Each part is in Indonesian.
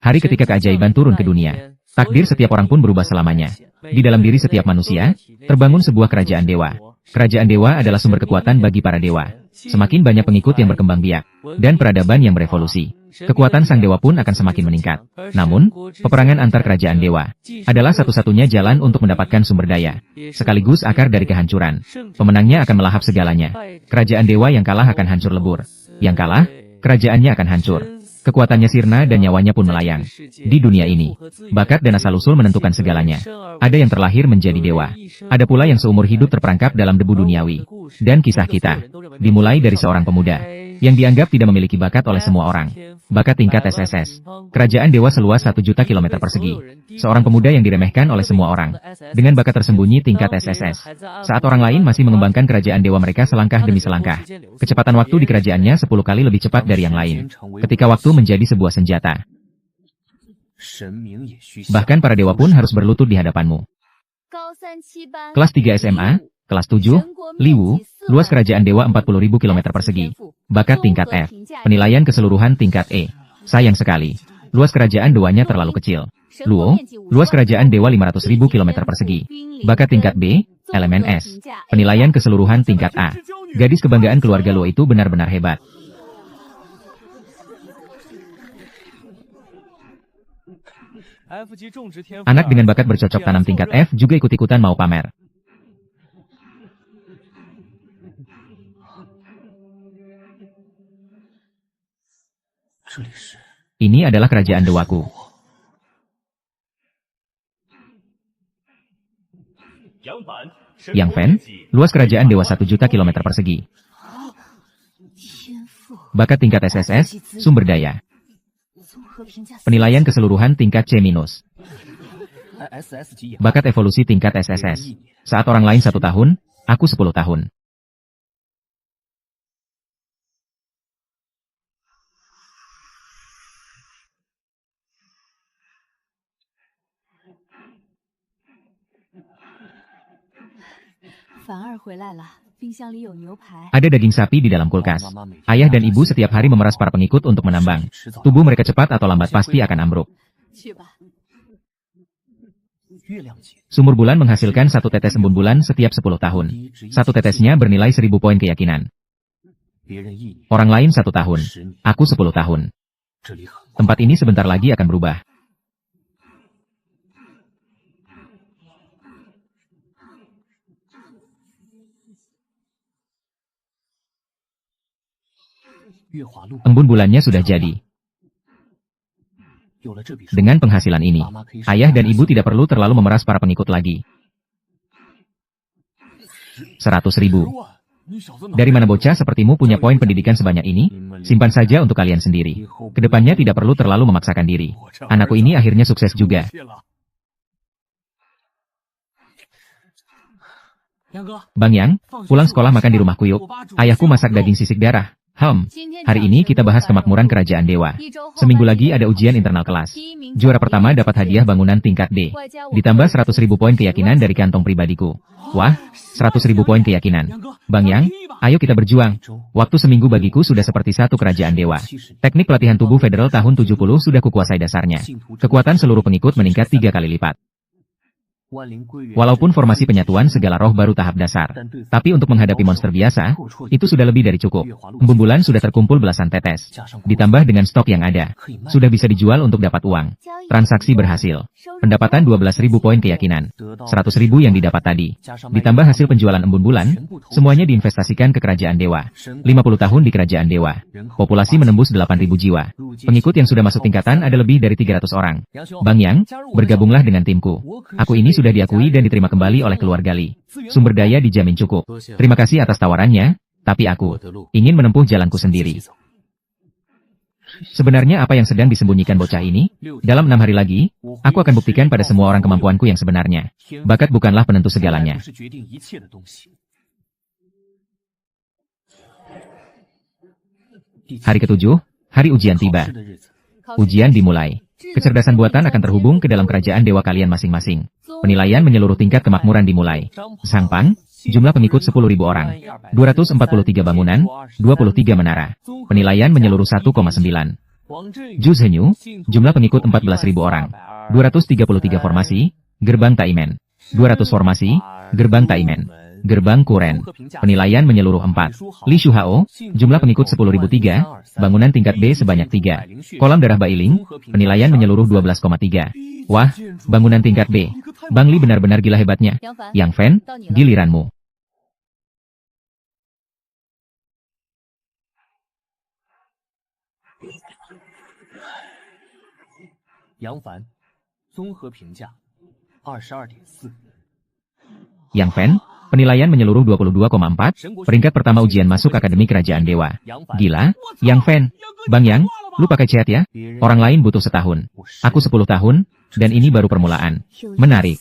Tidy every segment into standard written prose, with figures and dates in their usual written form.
Hari ketika keajaiban turun ke dunia. Takdir setiap orang pun berubah selamanya. Di dalam diri setiap manusia, terbangun sebuah kerajaan dewa. Kerajaan dewa adalah sumber kekuatan bagi para dewa. Semakin banyak pengikut yang berkembang biak, dan peradaban yang berevolusi, kekuatan sang dewa pun akan semakin meningkat. Namun, peperangan antar kerajaan dewa adalah satu-satunya jalan untuk mendapatkan sumber daya, sekaligus akar dari kehancuran. Pemenangnya akan melahap segalanya. Kerajaan dewa yang kalah akan hancur lebur. Yang kalah, kerajaannya akan hancur. Kekuatannya sirna dan nyawanya pun melayang. Di dunia ini, bakat dan asal-usul menentukan segalanya. Ada yang terlahir menjadi dewa. Ada pula yang seumur hidup terperangkap dalam debu duniawi. Dan kisah kita dimulai dari seorang pemuda yang dianggap tidak memiliki bakat oleh semua orang. Bakat tingkat SSS. Kerajaan dewa seluas 1 juta kilometer persegi. Seorang pemuda yang diremehkan oleh semua orang. Dengan bakat tersembunyi tingkat SSS. Saat orang lain masih mengembangkan kerajaan dewa mereka selangkah demi selangkah. Kecepatan waktu di kerajaannya 10 kali lebih cepat dari yang lain. Ketika waktu menjadi sebuah senjata. Bahkan para dewa pun harus berlutut di hadapanmu. Kelas 3 SMA, kelas 7, Liwu, luas kerajaan dewa 40.000 km persegi. Bakat tingkat F, penilaian keseluruhan tingkat E. Sayang sekali, luas kerajaan dewanya terlalu kecil. Luo, luas kerajaan dewa 500.000 km persegi. Bakat tingkat B, elemen S, penilaian keseluruhan tingkat A. Gadis kebanggaan keluarga Luo itu benar-benar hebat. Anak dengan bakat bercocok tanam tingkat F juga ikut-ikutan mau pamer. Ini adalah kerajaan dewaku. Yang Fen, luas kerajaan dewa 1 juta kilometer persegi. Bakat tingkat SSS, sumber daya. Penilaian keseluruhan tingkat C-. Bakat evolusi tingkat SSS. Saat orang lain 1 tahun, aku 10 tahun. Ada daging sapi di dalam kulkas. Ayah dan ibu setiap hari memeras para pengikut untuk menambang. Tubuh mereka cepat atau lambat pasti akan ambruk. Sumur bulan menghasilkan 1 tetes embun bulan setiap 10 tahun. 1 tetesnya bernilai 1000 poin keyakinan. Orang lain 1 tahun. Aku 10 tahun. Tempat ini sebentar lagi akan berubah. Embun bulannya sudah jadi. Dengan penghasilan ini, ayah dan ibu tidak perlu terlalu memeras para pengikut lagi. 100.000. Dari mana bocah sepertimu punya poin pendidikan sebanyak ini? Simpan saja untuk kalian sendiri. Kedepannya tidak perlu terlalu memaksakan diri. Anakku ini akhirnya sukses juga. Bang Yang, pulang sekolah makan di rumahku yuk. Ayahku masak daging sisik darah. Hari ini kita bahas kemakmuran kerajaan dewa. Seminggu lagi ada ujian internal kelas. Juara pertama dapat hadiah bangunan tingkat D. Ditambah 100.000 poin keyakinan dari kantong pribadiku. Wah, 100.000 poin keyakinan. Bang Yang, ayo kita berjuang. Waktu seminggu bagiku sudah seperti satu kerajaan dewa. Teknik pelatihan tubuh federal tahun 70 sudah kukuasai dasarnya. Kekuatan seluruh pengikut meningkat 3 kali lipat. Walaupun formasi penyatuan segala roh baru tahap dasar, tapi untuk menghadapi monster biasa, itu sudah lebih dari cukup. Embun bulan sudah terkumpul belasan tetes. Ditambah dengan stok yang ada, sudah bisa dijual untuk dapat uang. Transaksi berhasil. Pendapatan 12.000 poin keyakinan. 100.000 yang didapat tadi. Ditambah hasil penjualan embun bulan, semuanya diinvestasikan ke kerajaan dewa. 50 tahun di kerajaan dewa. Populasi menembus 8.000 jiwa. Pengikut yang sudah masuk tingkatan ada lebih dari 300 orang. Bang Yang, bergabunglah dengan timku. Aku ini sudah diakui dan diterima kembali oleh keluarga Li. Sumber daya dijamin cukup. Terima kasih atas tawarannya, tapi aku ingin menempuh jalanku sendiri. Sebenarnya apa yang sedang disembunyikan bocah ini? Dalam 6 hari lagi, aku akan buktikan pada semua orang kemampuanku yang sebenarnya. Bakat bukanlah penentu segalanya. Hari ke-7, hari ujian tiba. Ujian dimulai. Kecerdasan buatan akan terhubung ke dalam kerajaan dewa kalian masing-masing. Penilaian menyeluruh tingkat kemakmuran dimulai. Sangpang, jumlah pengikut 10.000 orang. 243 bangunan, 23 menara. Penilaian menyeluruh 1,9. Zhu Zhenyu, jumlah pengikut 14.000 orang. 233 formasi, gerbang Taimen. 200 formasi, gerbang Taimen. Gerbang Kuren. Penilaian menyeluruh 4. Li Shuhao, jumlah pengikut 10.003, bangunan tingkat B sebanyak 3. Kolam darah Bailing, penilaian menyeluruh 12,3. Wah, bangunan tingkat B. Bang Li benar-benar gila hebatnya. Yang Fan, giliranmu. Yang Fan, penilaian menyeluruh 22,4, peringkat pertama ujian masuk Akademi Kerajaan Dewa. Gila, Yang Fan. Bang Yang, lu pakai chat ya? Orang lain butuh setahun. Aku 10 tahun, dan ini baru permulaan. Menarik.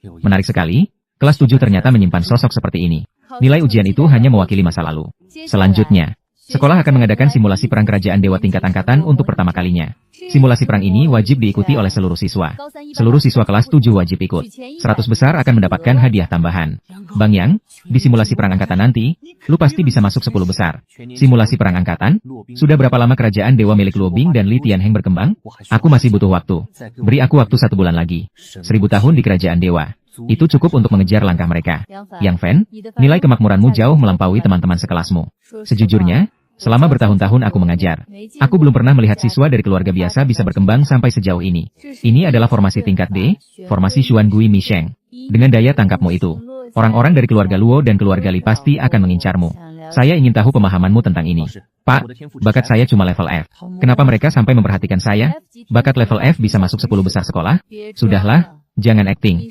Menarik sekali, kelas 7 ternyata menyimpan sosok seperti ini. Nilai ujian itu hanya mewakili masa lalu. Selanjutnya, sekolah akan mengadakan simulasi perang kerajaan dewa tingkat angkatan untuk pertama kalinya. Simulasi perang ini wajib diikuti oleh seluruh siswa. Seluruh siswa kelas 7 wajib ikut. 100 besar akan mendapatkan hadiah tambahan. Bang Yang, di simulasi perang angkatan nanti, lu pasti bisa masuk 10 besar. Simulasi perang angkatan? Sudah berapa lama kerajaan dewa milik Luo Bing dan Li Tianheng berkembang? Aku masih butuh waktu. Beri aku waktu 1 bulan lagi. 1000 tahun di kerajaan dewa. Itu cukup untuk mengejar langkah mereka. Yang Fan, nilai kemakmuranmu jauh melampaui teman-teman sekelasmu. Sejujurnya, selama bertahun-tahun aku mengajar, aku belum pernah melihat siswa dari keluarga biasa bisa berkembang sampai sejauh ini. Ini adalah formasi tingkat D, formasi Xuan Gui Misheng. Dengan daya tangkapmu itu, orang-orang dari keluarga Luo dan keluarga Li pasti akan mengincarmu. Saya ingin tahu pemahamanmu tentang ini. Pak, bakat saya cuma level F. Kenapa mereka sampai memperhatikan saya? Bakat level F bisa masuk 10 besar sekolah? Sudahlah, jangan acting.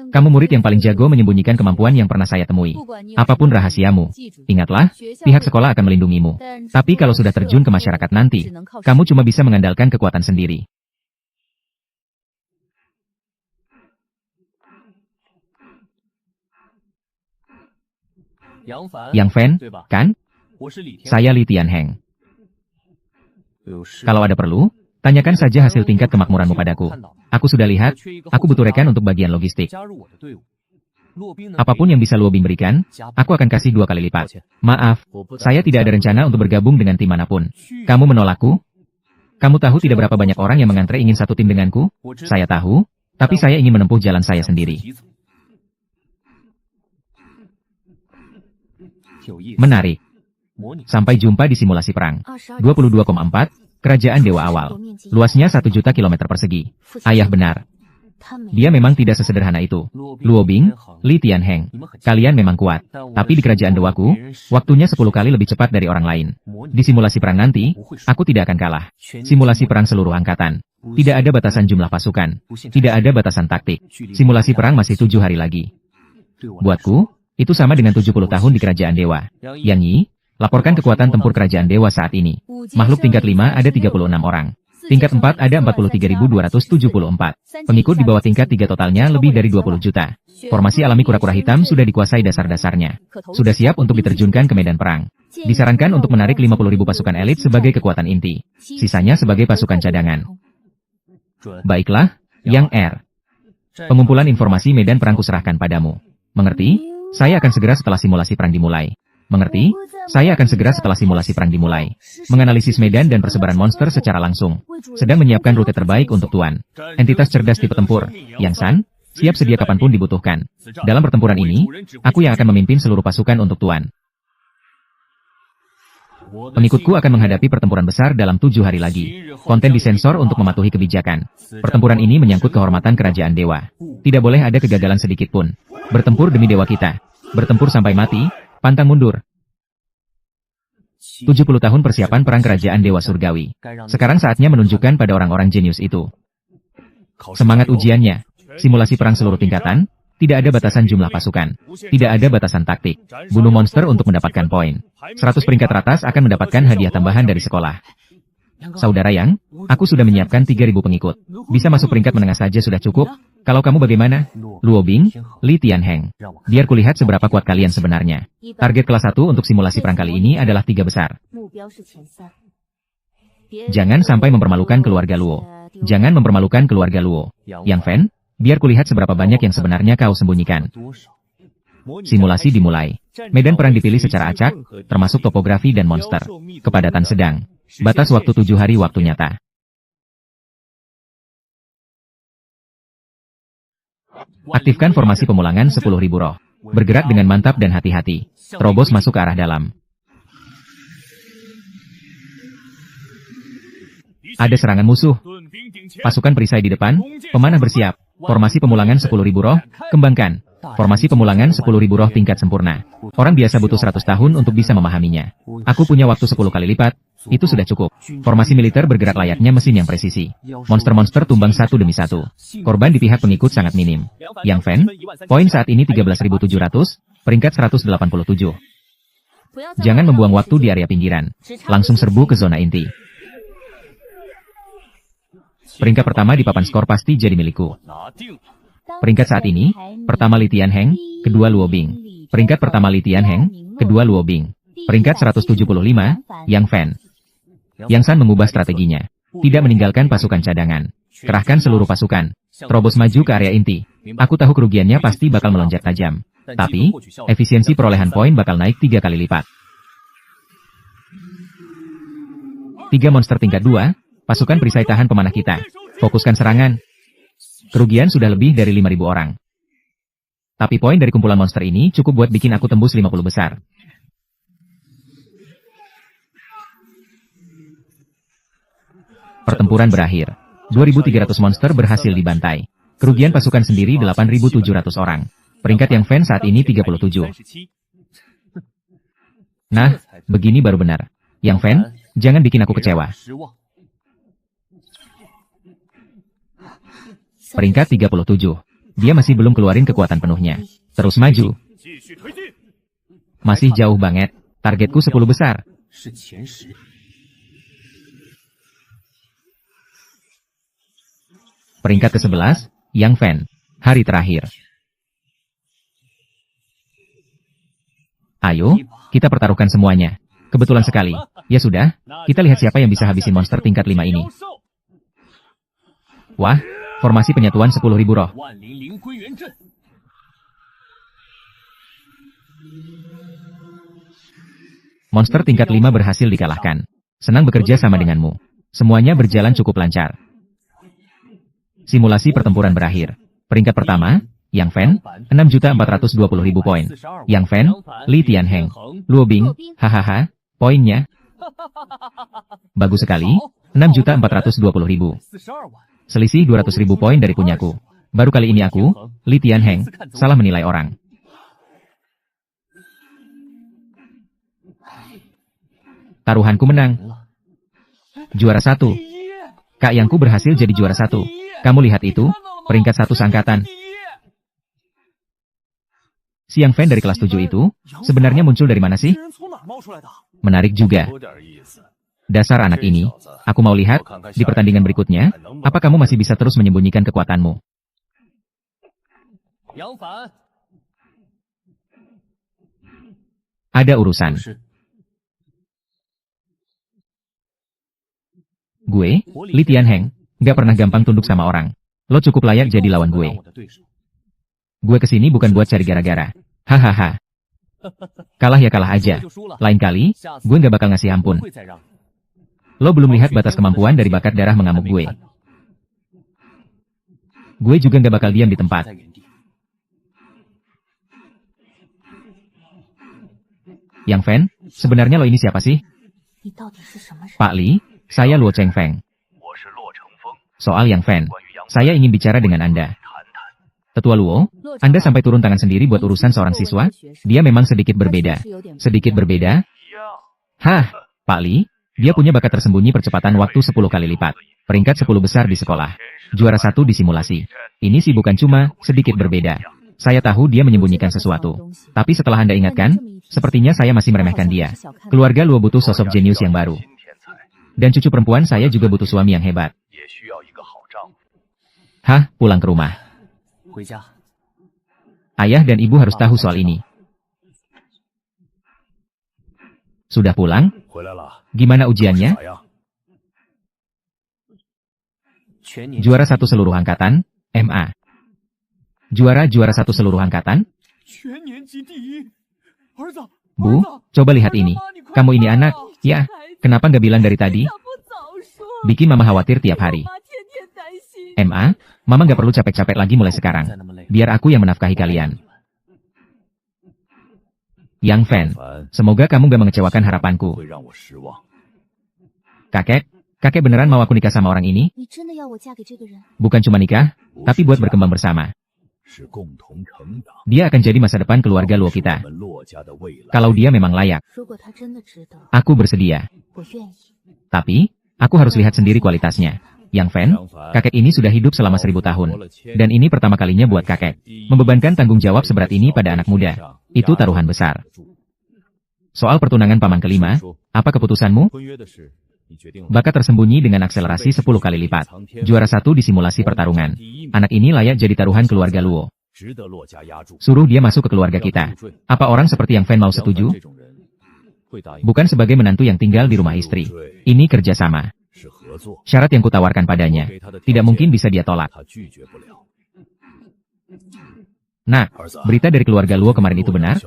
Kamu murid yang paling jago menyembunyikan kemampuan yang pernah saya temui. Apapun rahasiamu, ingatlah, pihak sekolah akan melindungimu. Tapi kalau sudah terjun ke masyarakat nanti, kamu cuma bisa mengandalkan kekuatan sendiri. Yang Fan, kan? Saya Li Tianheng. Kalau ada perlu, tanyakan saja hasil tingkat kemakmuranmu padaku. Aku sudah lihat, aku butuh rekan untuk bagian logistik. Apapun yang bisa Luo Bing berikan, aku akan kasih 2 kali lipat. Maaf, saya tidak ada rencana untuk bergabung dengan tim manapun. Kamu menolakku? Kamu tahu tidak berapa banyak orang yang mengantre ingin satu tim denganku? Saya tahu, tapi saya ingin menempuh jalan saya sendiri. Menarik. Sampai jumpa di simulasi perang. 22,4, Kerajaan Dewa Awal. Luasnya 1 juta kilometer persegi. Ayah benar. Dia memang tidak sesederhana itu. Luo Bing, Li Tianheng, kalian memang kuat. Tapi di kerajaan dewaku, waktunya 10 kali lebih cepat dari orang lain. Di simulasi perang nanti, aku tidak akan kalah. Simulasi perang seluruh angkatan. Tidak ada batasan jumlah pasukan. Tidak ada batasan taktik. Simulasi perang masih 7 hari lagi. Buatku, itu sama dengan 70 tahun di kerajaan dewa. Yang Yi, laporkan kekuatan tempur kerajaan dewa saat ini. Makhluk tingkat 5 ada 36 orang. Tingkat 4 ada 43.274. Pengikut di bawah tingkat 3 totalnya lebih dari 20 juta. Formasi alami kura-kura hitam sudah dikuasai dasar-dasarnya. Sudah siap untuk diterjunkan ke medan perang. Disarankan untuk menarik 50.000 pasukan elit sebagai kekuatan inti. Sisanya sebagai pasukan cadangan. Baiklah, Yang R. Pengumpulan informasi medan perang kuserahkan padamu. Mengerti? Saya akan segera setelah simulasi perang dimulai. Mengerti? Saya akan segera setelah simulasi perang dimulai. Menganalisis medan dan persebaran monster secara langsung. Sedang menyiapkan rute terbaik untuk Tuan. Entitas cerdas tipe tempur, Yang San, siap sedia kapanpun dibutuhkan. Dalam pertempuran ini, aku yang akan memimpin seluruh pasukan untuk Tuan. Pengikutku akan menghadapi pertempuran besar dalam 7 hari lagi. Konten disensor untuk mematuhi kebijakan. Pertempuran ini menyangkut kehormatan kerajaan dewa. Tidak boleh ada kegagalan sedikit pun. Bertempur demi dewa kita. Bertempur sampai mati, pantang mundur. 70 tahun persiapan perang kerajaan dewa surgawi. Sekarang saatnya menunjukkan pada orang-orang jenius itu. Semangat ujiannya. Simulasi perang seluruh tingkatan. Tidak ada batasan jumlah pasukan. Tidak ada batasan taktik. Bunuh monster untuk mendapatkan poin. 100 peringkat teratas akan mendapatkan hadiah tambahan dari sekolah. Saudara Yang, aku sudah menyiapkan 3.000 pengikut. Bisa masuk peringkat menengah saja sudah cukup. Kalau kamu bagaimana? Luo Bing, Li Tianheng. Biar kulihat seberapa kuat kalian sebenarnya. Target kelas 1 untuk simulasi perang kali ini adalah 3 besar. Jangan sampai mempermalukan keluarga Luo. Jangan mempermalukan keluarga Luo. Yang Fan, biar kulihat seberapa banyak yang sebenarnya kau sembunyikan. Simulasi dimulai. Medan perang dipilih secara acak, termasuk topografi dan monster. Kepadatan sedang. Batas waktu 7 hari waktu nyata. Aktifkan formasi pemulangan 10.000 roh. Bergerak dengan mantap dan hati-hati. Terobos masuk ke arah dalam. Ada serangan musuh. Pasukan perisai di depan, pemanah bersiap. Formasi pemulangan 10.000 roh, kembangkan. Formasi pemulangan 10.000 roh tingkat sempurna. Orang biasa butuh 100 tahun untuk bisa memahaminya. Aku punya waktu 10 kali lipat, itu sudah cukup. Formasi militer bergerak layaknya mesin yang presisi. Monster-monster tumbang satu demi satu. Korban di pihak pengikut sangat minim. Yang Fan, poin saat ini 13.700, peringkat 187. Jangan membuang waktu di area pinggiran. Langsung serbu ke zona inti. Peringkat pertama di papan skor pasti jadi milikku. Peringkat saat ini, pertama Li Tianheng, kedua Luo Bing. Peringkat pertama Li Tianheng, kedua Luo Bing. Peringkat 175, Yang Fan. Yang San mengubah strateginya. Tidak meninggalkan pasukan cadangan. Kerahkan seluruh pasukan. Terobos maju ke area inti. Aku tahu kerugiannya pasti bakal melonjak tajam. Tapi, efisiensi perolehan poin bakal naik 3 kali lipat. 3 monster tingkat 2, pasukan perisai tahan pemanah kita. Fokuskan serangan. Kerugian sudah lebih dari 5.000 orang. Tapi poin dari kumpulan monster ini cukup buat bikin aku tembus 50 besar. Pertempuran berakhir. 2.300 monster berhasil dibantai. Kerugian pasukan sendiri 8.700 orang. Peringkat Yang Fan saat ini 37. Nah, begini baru benar. Yang Fan, jangan bikin aku kecewa. Peringkat 37. Dia masih belum keluarin kekuatan penuhnya. Terus maju. Masih jauh banget. Targetku 10 besar. Peringkat ke-11, Yang Fan. Hari terakhir. Ayo, kita pertaruhkan semuanya. Kebetulan sekali. Ya sudah, kita lihat siapa yang bisa habisin monster tingkat 5 ini. Wah, formasi penyatuan 10.000 roh. Monster tingkat 5 berhasil dikalahkan. Senang bekerja sama denganmu. Semuanya berjalan cukup lancar. Simulasi pertempuran berakhir. Peringkat pertama, Yang Fan, 6.420.000 poin. Yang Fan, Li Tianheng, Luo Bing, hahaha, poinnya. Bagus sekali, 6.420.000. Selisih 200.000 poin dari punyaku. Baru kali ini aku, Li Tianheng, salah menilai orang. Taruhanku menang. Juara 1. Kak Yangku berhasil jadi juara 1. Kamu lihat itu, peringkat 1 seangkatan. Si Yang Fan dari kelas 7 itu, sebenarnya muncul dari mana sih? Menarik juga. Dasar anak ini, aku mau lihat, di pertandingan berikutnya, apa kamu masih bisa terus menyembunyikan kekuatanmu? Ada urusan. Gue, Li Tianheng, gak pernah gampang tunduk sama orang. Lo cukup layak jadi lawan gue. Gue kesini bukan buat cari gara-gara. Hahaha. Kalah ya kalah aja. Lain kali, gue gak bakal ngasih ampun. Lo belum lihat batas kemampuan dari bakat darah mengamuk gue. Gue juga gak bakal diam di tempat. Yang Fan, sebenarnya lo ini siapa sih? Pak Li, saya Luo Chengfeng. Soal Yang Fan, saya ingin bicara dengan Anda. Tetua Luo, Anda sampai turun tangan sendiri buat urusan seorang siswa? Dia memang sedikit berbeda. Sedikit berbeda? Hah, Pak Li, dia punya bakat tersembunyi percepatan waktu 10 kali lipat. Peringkat 10 besar di sekolah. Juara 1 di simulasi. Ini sih bukan cuma sedikit berbeda. Saya tahu dia menyembunyikan sesuatu. Tapi setelah Anda ingatkan, sepertinya saya masih meremehkan dia. Keluarga Luo butuh sosok jenius yang baru. Dan cucu perempuan saya juga butuh suami yang hebat. Hah, pulang ke rumah. Ayah dan ibu harus tahu soal ini. Sudah pulang? Gimana ujiannya? Juara 1 seluruh angkatan, MA. Juara 1 seluruh angkatan? Bu, coba lihat ini. Kamu ini anak, ya, kenapa nggak bilang dari tadi? Bikin mama khawatir tiap hari. Ma, mama nggak perlu capek-capek lagi mulai sekarang. Biar aku yang menafkahi kalian. Yang Fan, semoga kamu gak mengecewakan harapanku. Kakek beneran mau aku nikah sama orang ini? Bukan cuma nikah, tapi buat berkembang bersama. Dia akan jadi masa depan keluarga Luo kita. Kalau dia memang layak, aku bersedia. Tapi, aku harus lihat sendiri kualitasnya. Yang Fan, kakek ini sudah hidup selama 1000 tahun. Dan ini pertama kalinya buat kakek. Membebankan tanggung jawab seberat ini pada anak muda. Itu taruhan besar. Soal pertunangan paman kelima, apa keputusanmu? Bakat tersembunyi dengan akselerasi 10 kali lipat. Juara 1 di simulasi pertarungan. Anak ini layak jadi taruhan keluarga Luo. Suruh dia masuk ke keluarga kita. Apa orang seperti Yang Fan mau setuju? Bukan sebagai menantu yang tinggal di rumah istri. Ini kerjasama. Syarat yang kutawarkan padanya, tidak mungkin bisa dia tolak. Nah, berita dari keluarga Luo kemarin itu benar?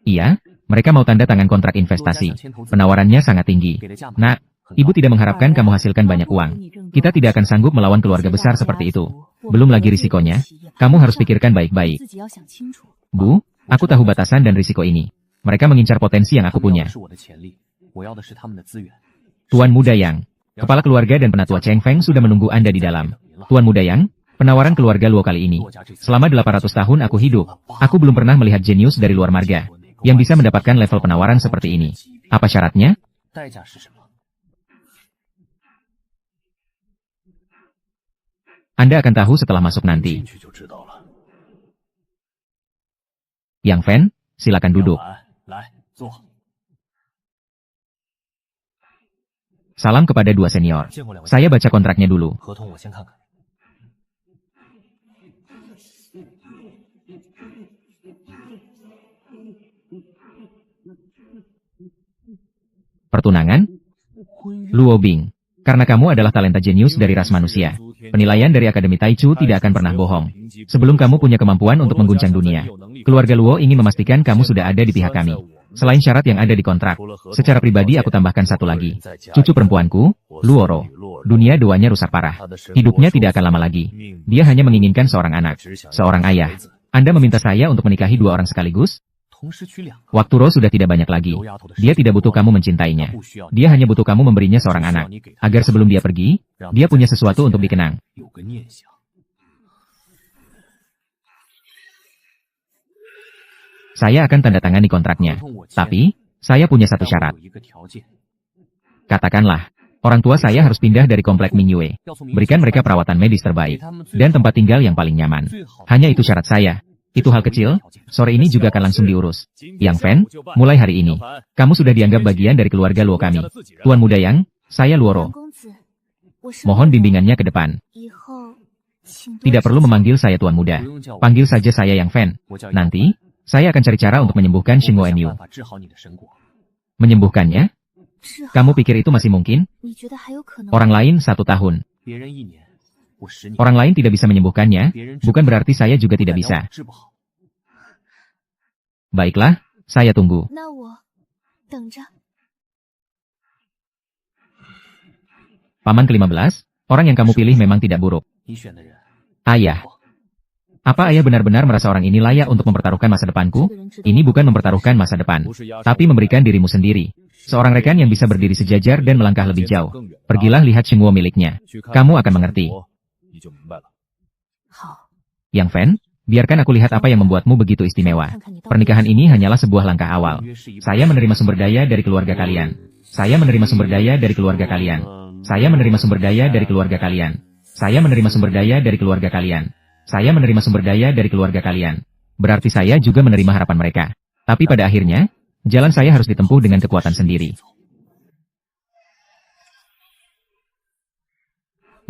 Iya, mereka mau tanda tangan kontrak investasi. Penawarannya sangat tinggi. Nah, ibu tidak mengharapkan kamu hasilkan banyak uang. Kita tidak akan sanggup melawan keluarga besar seperti itu. Belum lagi risikonya, kamu harus pikirkan baik-baik. Bu, aku tahu batasan dan risiko ini. Mereka mengincar potensi yang aku punya. Tuan Muda Yang, kepala keluarga dan penatua Cheng Feng sudah menunggu Anda di dalam. Tuan Muda Yang, penawaran keluarga Luo kali ini. Selama 800 tahun aku hidup, aku belum pernah melihat jenius dari luar marga yang bisa mendapatkan level penawaran seperti ini. Apa syaratnya? Anda akan tahu setelah masuk nanti. Yang Fan, silakan duduk. Salam kepada dua senior. Saya baca kontraknya dulu. Pertunangan? Luo Bing. Karena kamu adalah talenta jenius dari ras manusia. Penilaian dari Akademi Taichu tidak akan pernah bohong. Sebelum kamu punya kemampuan untuk mengguncang dunia, keluarga Luo ingin memastikan kamu sudah ada di pihak kami. Selain syarat yang ada di kontrak, secara pribadi aku tambahkan satu lagi. Cucu perempuanku, Luoro. Dunia doanya rusak parah. Hidupnya tidak akan lama lagi. Dia hanya menginginkan seorang anak, seorang ayah. Anda meminta saya untuk menikahi 2 orang sekaligus? Waktu Ro sudah tidak banyak lagi. Dia tidak butuh kamu mencintainya. Dia hanya butuh kamu memberinya seorang anak. Agar sebelum dia pergi, dia punya sesuatu untuk dikenang. Saya akan tanda tangani kontraknya. Tapi, saya punya satu syarat. Katakanlah, orang tua saya harus pindah dari komplek Mingyue. Berikan mereka perawatan medis terbaik. Dan tempat tinggal yang paling nyaman. Hanya itu syarat saya. Itu hal kecil, sore ini juga akan langsung diurus. Yang Fan, mulai hari ini, kamu sudah dianggap bagian dari keluarga Luo kami. Tuan Muda Yang, saya Luoro. Mohon bimbingannya ke depan. Tidak perlu memanggil saya Tuan Muda. Panggil saja saya Yang Fan. Nanti, saya akan cari cara untuk menyembuhkan Xingguo Enyu. Menyembuhkannya? Kamu pikir itu masih mungkin? Orang lain 1 tahun. Orang lain tidak bisa menyembuhkannya, bukan berarti saya juga tidak bisa. Baiklah, saya tunggu. Paman ke-15, orang yang kamu pilih memang tidak buruk. Ayah. Apa ayah benar-benar merasa orang ini layak untuk mempertaruhkan masa depanku? Ini bukan mempertaruhkan masa depan, tapi memberikan dirimu sendiri. Seorang rekan yang bisa berdiri sejajar dan melangkah lebih jauh. Pergilah lihat Xingguo miliknya. Kamu akan mengerti. Yang Fan, biarkan aku lihat apa yang membuatmu begitu istimewa. Pernikahan ini hanyalah sebuah langkah awal. Saya menerima sumber daya dari keluarga kalian. Saya menerima sumber daya dari keluarga kalian. Saya menerima sumber daya dari keluarga kalian. Saya menerima sumber daya dari keluarga kalian. Saya menerima sumber daya dari keluarga kalian. Berarti saya juga menerima harapan mereka. Tapi pada akhirnya, jalan saya harus ditempuh dengan kekuatan sendiri.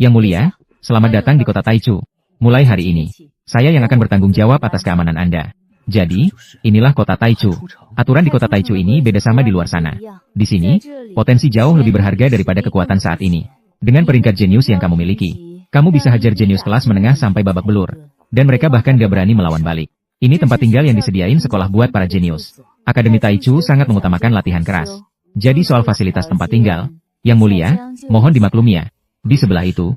Yang mulia, selamat datang di kota Taichu. Mulai hari ini, saya yang akan bertanggung jawab atas keamanan Anda. Jadi, inilah kota Taichu. Aturan di kota Taichu ini beda sama di luar sana. Di sini, potensi jauh lebih berharga daripada kekuatan saat ini. Dengan peringkat jenius yang kamu miliki, kamu bisa hajar jenius kelas menengah sampai babak belur. Dan mereka bahkan gak berani melawan balik. Ini tempat tinggal yang disediain sekolah buat para jenius. Akademi Taichu sangat mengutamakan latihan keras. Jadi soal fasilitas tempat tinggal, Yang Mulia, mohon dimaklumi ya. Di sebelah itu.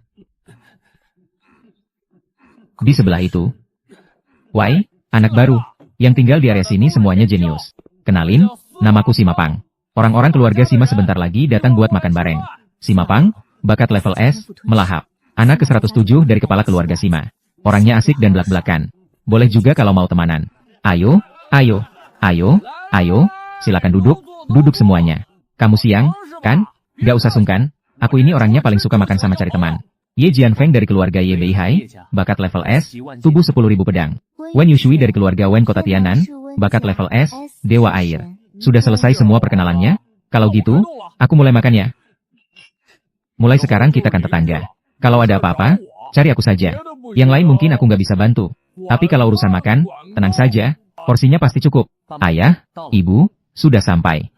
Wai, anak baru. Yang tinggal di area sini semuanya jenius. Kenalin, namaku Simapang. Orang-orang keluarga Sima sebentar lagi datang buat makan bareng. Simapang, bakat level S, melahap. Anak ke-107 dari kepala keluarga Sima. Orangnya asik dan belak-belakan. Boleh juga kalau mau temanan. Ayo, silakan duduk semuanya. Kamu siang, kan? Gak usah sungkan, aku ini orangnya paling suka makan sama cari teman. Ye Jianfeng dari keluarga Ye Beihai, bakat level S, tubuh 10.000 pedang. Wen Yushui dari keluarga Wen Kota Tianan, bakat level S, dewa air. Sudah selesai semua perkenalannya? Kalau gitu, aku mulai makan ya. Mulai sekarang kita kan tetangga. Kalau ada apa-apa, cari aku saja. Yang lain mungkin aku nggak bisa bantu. Tapi kalau urusan makan, tenang saja, porsinya pasti cukup. Ayah, ibu, sudah sampai.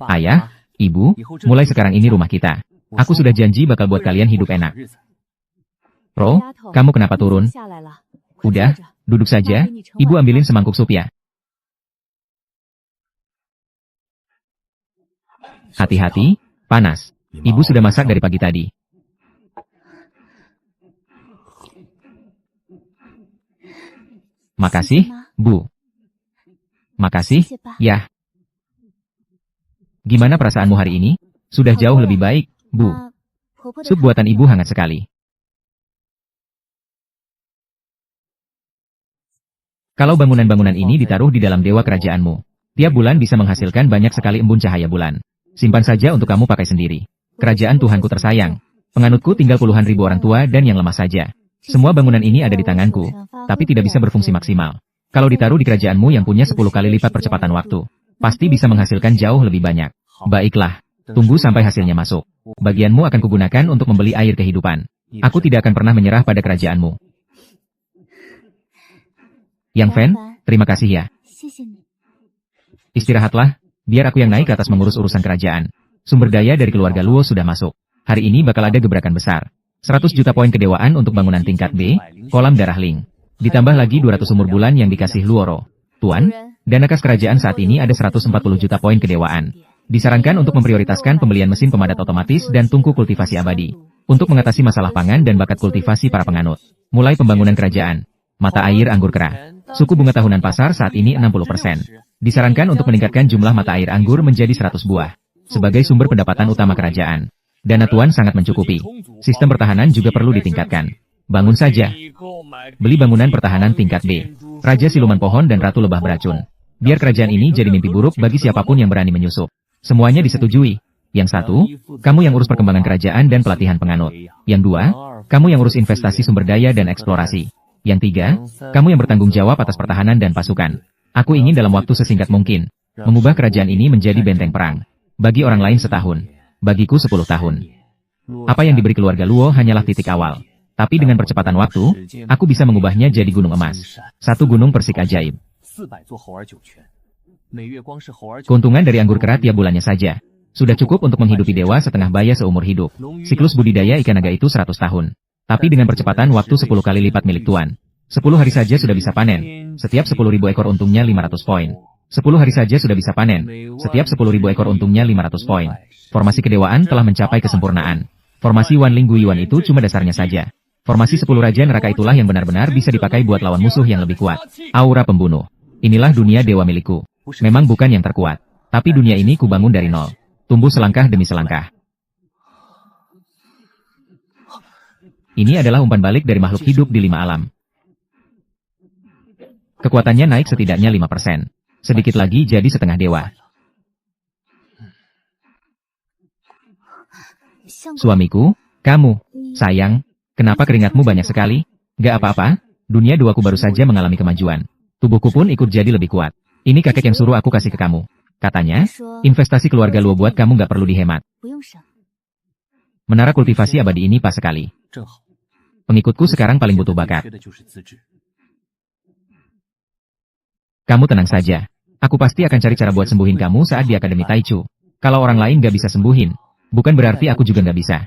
Ayah, ibu, mulai sekarang ini rumah kita. Aku sudah janji bakal buat kalian hidup enak. Ro, kamu kenapa turun? Udah, duduk saja, ibu ambilin semangkuk sup ya. Hati-hati, panas. Ibu sudah masak dari pagi tadi. Makasih, Bu. Makasih, ya. Gimana perasaanmu hari ini? Sudah jauh lebih baik, Bu. Sup buatan ibu hangat sekali. Kalau bangunan-bangunan ini ditaruh di dalam dewa kerajaanmu, tiap bulan bisa menghasilkan banyak sekali embun cahaya bulan. Simpan saja untuk kamu pakai sendiri. Kerajaan Tuhanku tersayang. Penganutku tinggal puluhan ribu orang tua dan yang lemah saja. Semua bangunan ini ada di tanganku, tapi tidak bisa berfungsi maksimal. Kalau ditaruh di kerajaanmu yang punya 10 kali lipat percepatan waktu, pasti bisa menghasilkan jauh lebih banyak. Baiklah, tunggu sampai hasilnya masuk. Bagianmu akan kugunakan untuk membeli air kehidupan. Aku tidak akan pernah menyerah pada kerajaanmu. Yang Fen, terima kasih ya. Istirahatlah, biar aku yang naik ke atas mengurus urusan kerajaan. Sumber daya dari keluarga Luo sudah masuk. Hari ini bakal ada gebrakan besar. 100 juta poin kedewaan untuk bangunan tingkat B, kolam darah Ling. Ditambah lagi 200 umur bulan yang dikasih Luoro. Tuan, dana kas kerajaan saat ini ada 140 juta poin kedewaan. Disarankan untuk memprioritaskan pembelian mesin pemadat otomatis dan tungku kultivasi abadi. Untuk mengatasi masalah pangan dan bakat kultivasi para penganut. Mulai pembangunan kerajaan. Mata air anggur kera. Suku bunga tahunan pasar saat ini 60%. Disarankan untuk meningkatkan jumlah mata air anggur menjadi 100 buah. Sebagai sumber pendapatan utama kerajaan. Dana Tuan sangat mencukupi. Sistem pertahanan juga perlu ditingkatkan. Bangun saja. Beli bangunan pertahanan tingkat B. Raja Siluman Pohon dan Ratu Lebah Beracun. Biar kerajaan ini jadi mimpi buruk bagi siapapun yang berani menyusup. Semuanya disetujui. Yang satu, kamu yang urus perkembangan kerajaan dan pelatihan penganut. Yang dua, kamu yang urus investasi sumber daya dan eksplorasi. Yang tiga, kamu yang bertanggung jawab atas pertahanan dan pasukan. Aku ingin dalam waktu sesingkat mungkin, mengubah kerajaan ini menjadi benteng perang. Bagi orang lain setahun. Bagiku 10 tahun. Apa yang diberi keluarga Luo hanyalah titik awal. Tapi dengan percepatan waktu, aku bisa mengubahnya jadi gunung emas. Satu gunung persik ajaib. Keuntungan dari anggur kera tiap bulannya saja. Sudah cukup untuk menghidupi dewa setengah baya seumur hidup. Siklus budidaya ikan naga itu 100 tahun. Tapi dengan percepatan waktu 10 kali lipat milik Tuan. 10 hari saja sudah bisa panen. Setiap 10.000 ekor untungnya 500 poin. 10 hari saja sudah bisa panen. Setiap 10.000 ekor untungnya 500 poin. Formasi kedewaan telah mencapai kesempurnaan. Formasi Wan Ling Gui Yuan itu cuma dasarnya saja. Formasi 10 Raja Neraka itulah yang benar-benar bisa dipakai buat lawan musuh yang lebih kuat. Aura pembunuh. Inilah dunia dewa milikku. Memang bukan yang terkuat. Tapi dunia ini kubangun dari nol. Tumbuh selangkah demi selangkah. Ini adalah umpan balik dari makhluk hidup di 5 alam. Kekuatannya naik setidaknya 5%. Sedikit lagi jadi setengah dewa. Suamiku, kamu, sayang, kenapa keringatmu banyak sekali? Gak apa-apa, dunia duaku baru saja mengalami kemajuan. Tubuhku pun ikut jadi lebih kuat. Ini kakek yang suruh aku kasih ke kamu. Katanya, investasi keluarga Luo buat kamu gak perlu dihemat. Menara kultivasi abadi ini pas sekali. Pengikutku sekarang paling butuh bakat. Kamu tenang saja. Aku pasti akan cari cara buat sembuhin kamu saat di Akademi Taichu. Kalau orang lain gak bisa sembuhin, bukan berarti aku juga gak bisa.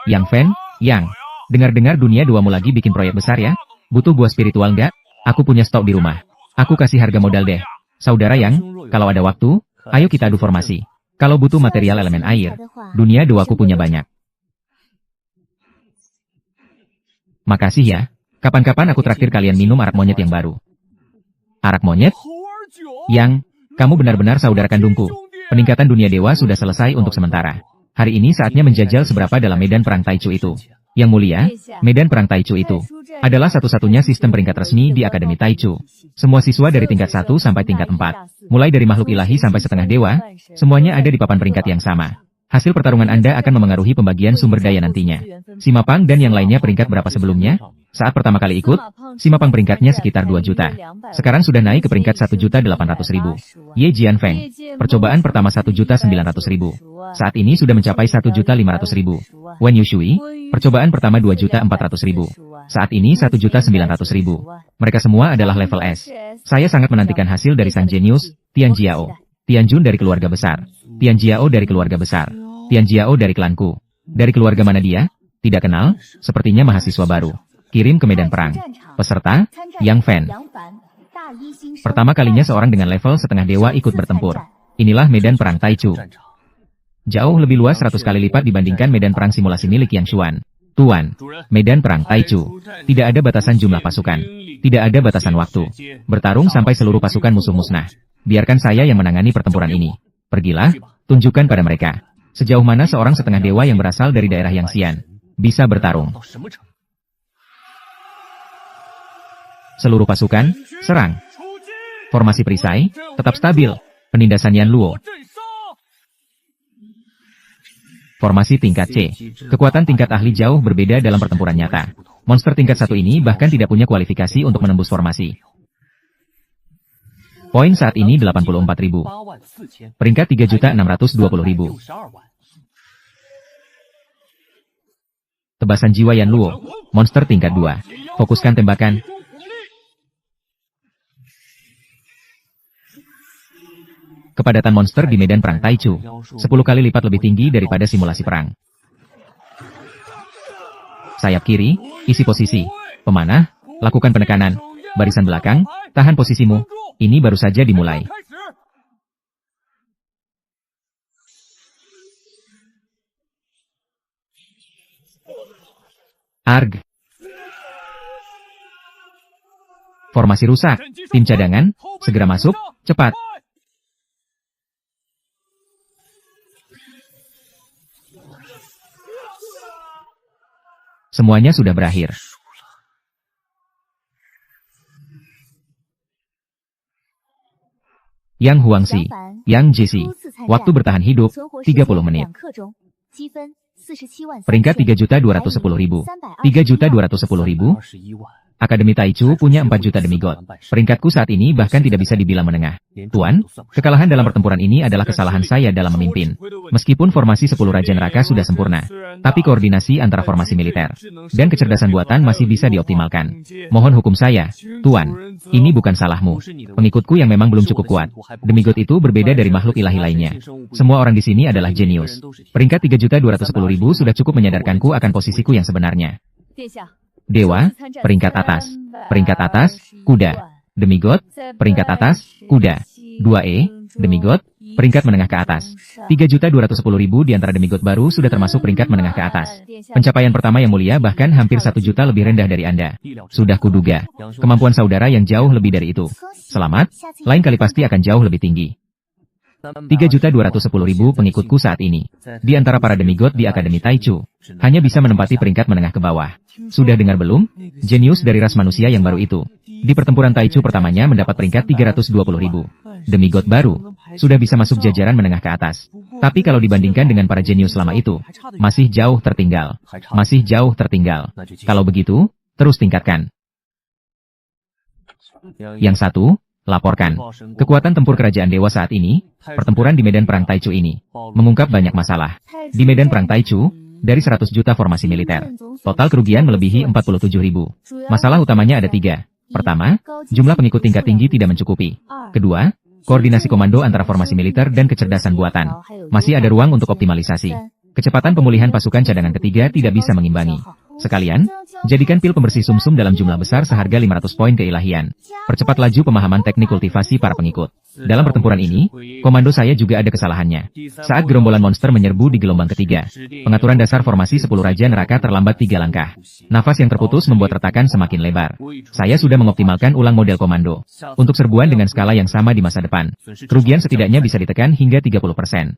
Yang Fan, Yang. Dengar-dengar dunia duamu lagi bikin proyek besar ya? Butuh buah spiritual nggak? Aku punya stok di rumah. Aku kasih harga modal deh. Saudara Yang, kalau ada waktu, ayo kita adu formasi. Kalau butuh material elemen air, dunia duaku punya banyak. Makasih ya. Kapan-kapan aku traktir kalian minum arak monyet yang baru. Arak monyet? Yang, kamu benar-benar saudara kandungku. Peningkatan dunia dewa sudah selesai untuk sementara. Hari ini saatnya menjajal seberapa dalam medan perang Taichu itu. Yang mulia, medan perang Taichu itu adalah satu-satunya sistem peringkat resmi di Akademi Taichu. Semua siswa dari tingkat 1 sampai tingkat 4, mulai dari makhluk ilahi sampai setengah dewa, semuanya ada di papan peringkat yang sama. Hasil pertarungan Anda akan memengaruhi pembagian sumber daya nantinya. Si Mapang dan yang lainnya peringkat berapa sebelumnya? Saat pertama kali ikut, si Mapang peringkatnya sekitar 2 juta. Sekarang sudah naik ke peringkat 1.800.000. Ye Jianfeng, percobaan pertama 1.900.000. Saat ini sudah mencapai 1.500.000. Wen Yushui, percobaan pertama 2.400.000. Saat ini 1.900.000. Mereka semua adalah level S. Saya sangat menantikan hasil dari sang jenius, Tian Jiao. Tian Jun dari keluarga besar. Tian Jiao dari keluarga besar. Tian Jiao dari klanku. Dari keluarga mana dia? Tidak kenal, sepertinya mahasiswa baru. Kirim ke medan perang. Peserta, Yang Fan. Pertama kalinya seorang dengan level setengah dewa ikut bertempur. Inilah medan perang Taichu. Jauh lebih luas 100 kali lipat dibandingkan medan perang simulasi milik Yang Xuan. Tuan, medan perang Taichu. Tidak ada batasan jumlah pasukan. Tidak ada batasan waktu. Bertarung sampai seluruh pasukan musuh musnah. Biarkan saya yang menangani pertempuran ini. Pergilah, tunjukkan pada mereka. Sejauh mana seorang setengah dewa yang berasal dari daerah Yangxian bisa bertarung. Seluruh pasukan, serang. Formasi perisai, tetap stabil. Penindasan Yan Luo. Formasi tingkat C. Kekuatan tingkat ahli jauh berbeda dalam pertempuran nyata. Monster tingkat 1 ini bahkan tidak punya kualifikasi untuk menembus formasi. Poin saat ini 84.000. Peringkat 3.620.000. Tebasan jiwa Yan Luo. Monster tingkat 2. Fokuskan tembakan. Kepadatan monster di medan perang Taichu 10 kali lipat lebih tinggi daripada simulasi perang. Sayap kiri, isi posisi. Pemanah, lakukan penekanan. Barisan belakang, tahan posisimu. Ini baru saja dimulai. Arg. Formasi rusak. Tim cadangan, segera masuk, cepat. Semuanya sudah berakhir. Yang Huangxi, Yang Jesse, waktu bertahan hidup, 30 menit. Peringkat 3.210.000. 3.210.000. Akademi Taichu punya 4 juta demigod. Peringkatku saat ini bahkan tidak bisa dibilang menengah. Tuan, kekalahan dalam pertempuran ini adalah kesalahan saya dalam memimpin. Meskipun formasi 10 Raja Neraka sudah sempurna, tapi koordinasi antara formasi militer dan kecerdasan buatan masih bisa dioptimalkan. Mohon hukum saya, Tuan. Ini bukan salahmu. Pengikutku yang memang belum cukup kuat. Demigod itu berbeda dari makhluk ilahi lainnya. Semua orang di sini adalah jenius. Peringkat 3.210.000 sudah cukup menyadarkanku akan posisiku yang sebenarnya. Dewa, peringkat atas. Peringkat atas, kuda. Demigod, peringkat atas, kuda. 2E, demigod, peringkat menengah ke atas. 3.210.000 di antara demigod baru sudah termasuk peringkat menengah ke atas. Pencapaian pertama yang mulia bahkan hampir 1 juta lebih rendah dari Anda. Sudah kuduga. Kemampuan saudara yang jauh lebih dari itu. Selamat, lain kali pasti akan jauh lebih tinggi. 3.210.000 pengikutku saat ini. Di antara para demigod di Akademi Taichu, hanya bisa menempati peringkat menengah ke bawah. Sudah dengar belum? Jenius dari ras manusia yang baru itu. Di pertempuran Taichu pertamanya mendapat peringkat 320.000. Demigod baru, sudah bisa masuk jajaran menengah ke atas. Tapi kalau dibandingkan dengan para jenius lama itu, masih jauh tertinggal. Masih jauh tertinggal. Kalau begitu, terus tingkatkan. Yang satu, laporkan. Kekuatan tempur kerajaan dewa saat ini, pertempuran di medan perang Taichu ini, mengungkap banyak masalah. Di medan perang Taichu, dari 100 juta formasi militer, total kerugian melebihi 47.000. Masalah utamanya ada 3. Pertama, jumlah pengikut tingkat tinggi tidak mencukupi. Kedua, koordinasi komando antara formasi militer dan kecerdasan buatan. Masih ada ruang untuk optimalisasi. Kecepatan pemulihan pasukan cadangan ketiga tidak bisa mengimbangi. Sekalian, jadikan pil pembersih sumsum dalam jumlah besar seharga 500 poin keilahian. Percepat laju pemahaman teknik kultivasi para pengikut. Dalam pertempuran ini, komando saya juga ada kesalahannya. Saat gerombolan monster menyerbu di gelombang ketiga, pengaturan dasar formasi 10 Raja Neraka terlambat 3 langkah. Nafas yang terputus membuat retakan semakin lebar. Saya sudah mengoptimalkan ulang model komando untuk serbuan dengan skala yang sama di masa depan. Kerugian setidaknya bisa ditekan hingga 30%.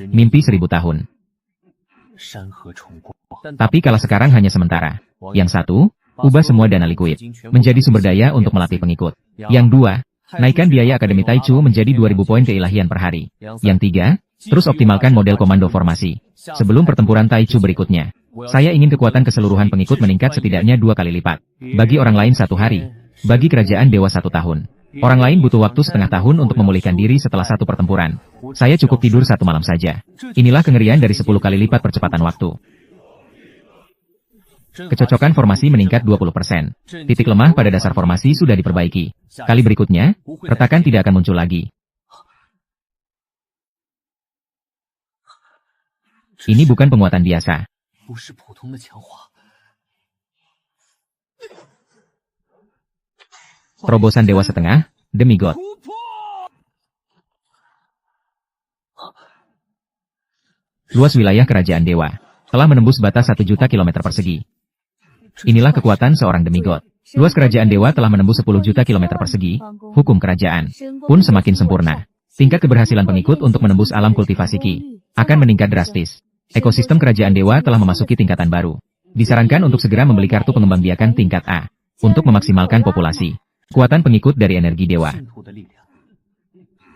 Mimpi 1000 tahun. Tapi kalau sekarang hanya sementara. Yang satu, ubah semua dana likuid menjadi sumber daya untuk melatih pengikut. Yang dua, naikkan biaya Akademi Taichu menjadi 2000 poin keilahian per hari. Yang tiga, terus optimalkan model komando formasi. Sebelum pertempuran Taichu berikutnya, saya ingin kekuatan keseluruhan pengikut meningkat setidaknya 2 kali lipat. Bagi orang lain 1 hari, bagi kerajaan dewa 1 tahun. Orang lain butuh waktu setengah tahun untuk memulihkan diri setelah 1 pertempuran. Saya cukup tidur 1 malam saja. Inilah kengerian dari 10 kali lipat percepatan waktu. Kecocokan formasi meningkat 20%. Titik lemah pada dasar formasi sudah diperbaiki. Kali berikutnya, retakan tidak akan muncul lagi. Ini bukan penguatan biasa. Terobosan dewa setengah, demigod. Luas wilayah kerajaan dewa telah menembus batas 1 juta kilometer persegi. Inilah kekuatan seorang demigod. Luas kerajaan dewa telah menembus 10 juta kilometer persegi. Hukum kerajaan pun semakin sempurna. Tingkat keberhasilan pengikut untuk menembus alam kultivasi Ki akan meningkat drastis. Ekosistem kerajaan dewa telah memasuki tingkatan baru. Disarankan untuk segera membeli kartu pengembangbiakan tingkat A untuk memaksimalkan populasi. Kekuatan pengikut dari energi dewa.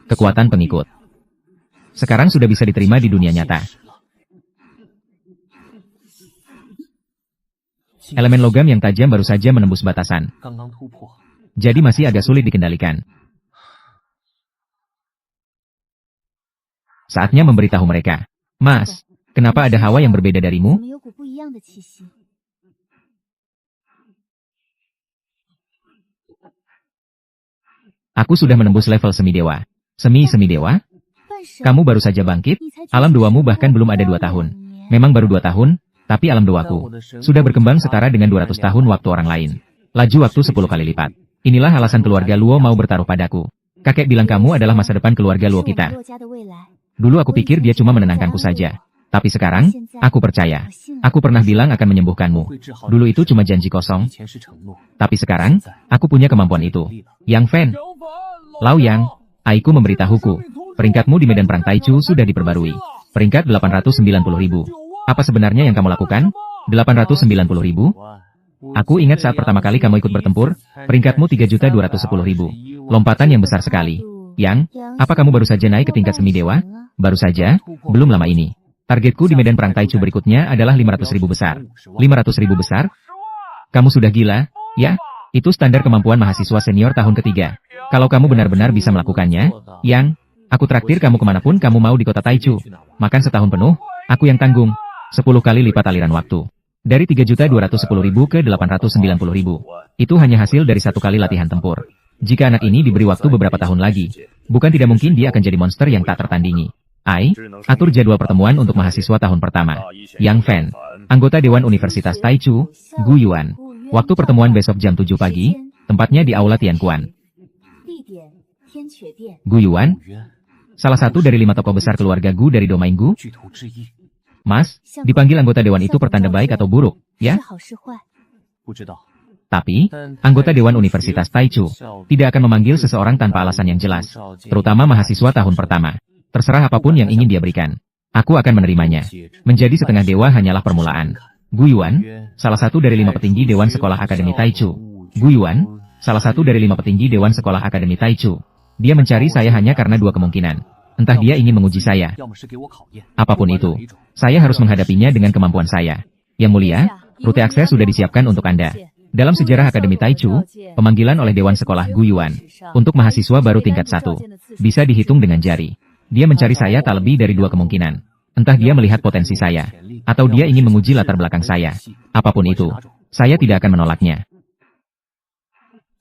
Kekuatan pengikut sekarang sudah bisa diterima di dunia nyata. Elemen logam yang tajam baru saja menembus batasan. Jadi masih agak sulit dikendalikan. Saatnya memberitahu mereka. Mas, kenapa ada hawa yang berbeda darimu? Aku sudah menembus level semi-dewa. Semi-dewa? Kamu baru saja bangkit? Alam dewamu bahkan belum ada 2 tahun. Memang baru 2 tahun, tapi alam dewaku sudah berkembang setara dengan 200 tahun waktu orang lain. Laju waktu 10 kali lipat. Inilah alasan keluarga Luo mau bertaruh padaku. Kakek bilang kamu adalah masa depan keluarga Luo kita. Dulu aku pikir dia cuma menenangkanku saja. Tapi sekarang, aku percaya. Aku pernah bilang akan menyembuhkanmu. Dulu itu cuma janji kosong. Tapi sekarang, aku punya kemampuan itu. Yang Fen. Lao Yang, Aiku memberitahuku. Peringkatmu di medan perang Taichu sudah diperbarui. Peringkat 890.000. Apa sebenarnya yang kamu lakukan? 890.000? Aku ingat saat pertama kali kamu ikut bertempur, peringkatmu 3.210.000. Lompatan yang besar sekali. Yang, apa kamu baru saja naik ke tingkat semi-dewa? Baru saja, belum lama ini. Targetku di medan perang Taichu berikutnya adalah 500.000 besar. 500.000 besar? Kamu sudah gila? Ya, itu standar kemampuan mahasiswa senior tahun ketiga. Kalau kamu benar-benar bisa melakukannya, Yang, aku traktir kamu kemanapun kamu mau di kota Taichu. Makan setahun penuh, aku yang tanggung. 10 kali lipat aliran waktu. Dari 3.210.000 ke 890.000. Itu hanya hasil dari 1 kali latihan tempur. Jika anak ini diberi waktu beberapa tahun lagi, bukan tidak mungkin dia akan jadi monster yang tak tertandingi. Ai, atur jadwal pertemuan untuk mahasiswa tahun pertama. Yang Fen, anggota Dewan Universitas Taichu, Gu Yuan. Waktu pertemuan besok jam 7 pagi, tempatnya di Aula Tianquan. Gu Yuan, salah satu dari 5 tokoh besar keluarga Gu dari domain Gu. Mas, dipanggil anggota dewan itu pertanda baik atau buruk, ya? Tapi, anggota Dewan Universitas Taichu tidak akan memanggil seseorang tanpa alasan yang jelas, terutama mahasiswa tahun pertama. Terserah apapun yang ingin dia berikan. Aku akan menerimanya. Menjadi setengah dewa hanyalah permulaan. Gu Yuan, salah satu dari 5 petinggi Dewan Sekolah Akademi Taichu. Gu Yuan, salah satu dari 5 petinggi Dewan Sekolah Akademi Taichu. Dia mencari saya hanya karena 2 kemungkinan. Entah dia ingin menguji saya. Apapun itu, saya harus menghadapinya dengan kemampuan saya. Yang mulia, rute akses sudah disiapkan untuk Anda. Dalam sejarah Akademi Taichu, pemanggilan oleh Dewan Sekolah Gu Yuan untuk mahasiswa baru tingkat 1 bisa dihitung dengan jari. Dia mencari saya tak lebih dari 2 kemungkinan. Entah dia melihat potensi saya, atau dia ingin menguji latar belakang saya. Apapun itu, saya tidak akan menolaknya.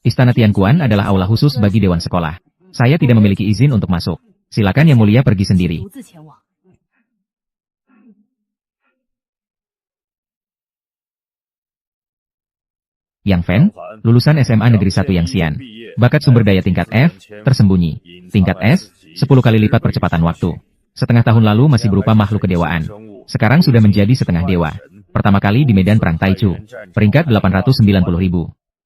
Istana Tianquan adalah aula khusus bagi Dewan Sekolah. Saya tidak memiliki izin untuk masuk. Silakan Yang Mulia pergi sendiri. Yang Fan, lulusan SMA Negeri 1 Yang Xian. Bakat sumber daya tingkat F, tersembunyi. Tingkat S, 10 kali lipat percepatan waktu. Setengah tahun lalu masih berupa makhluk kedewaan. Sekarang sudah menjadi setengah dewa. Pertama kali di medan perang Taichu. Peringkat 890.000.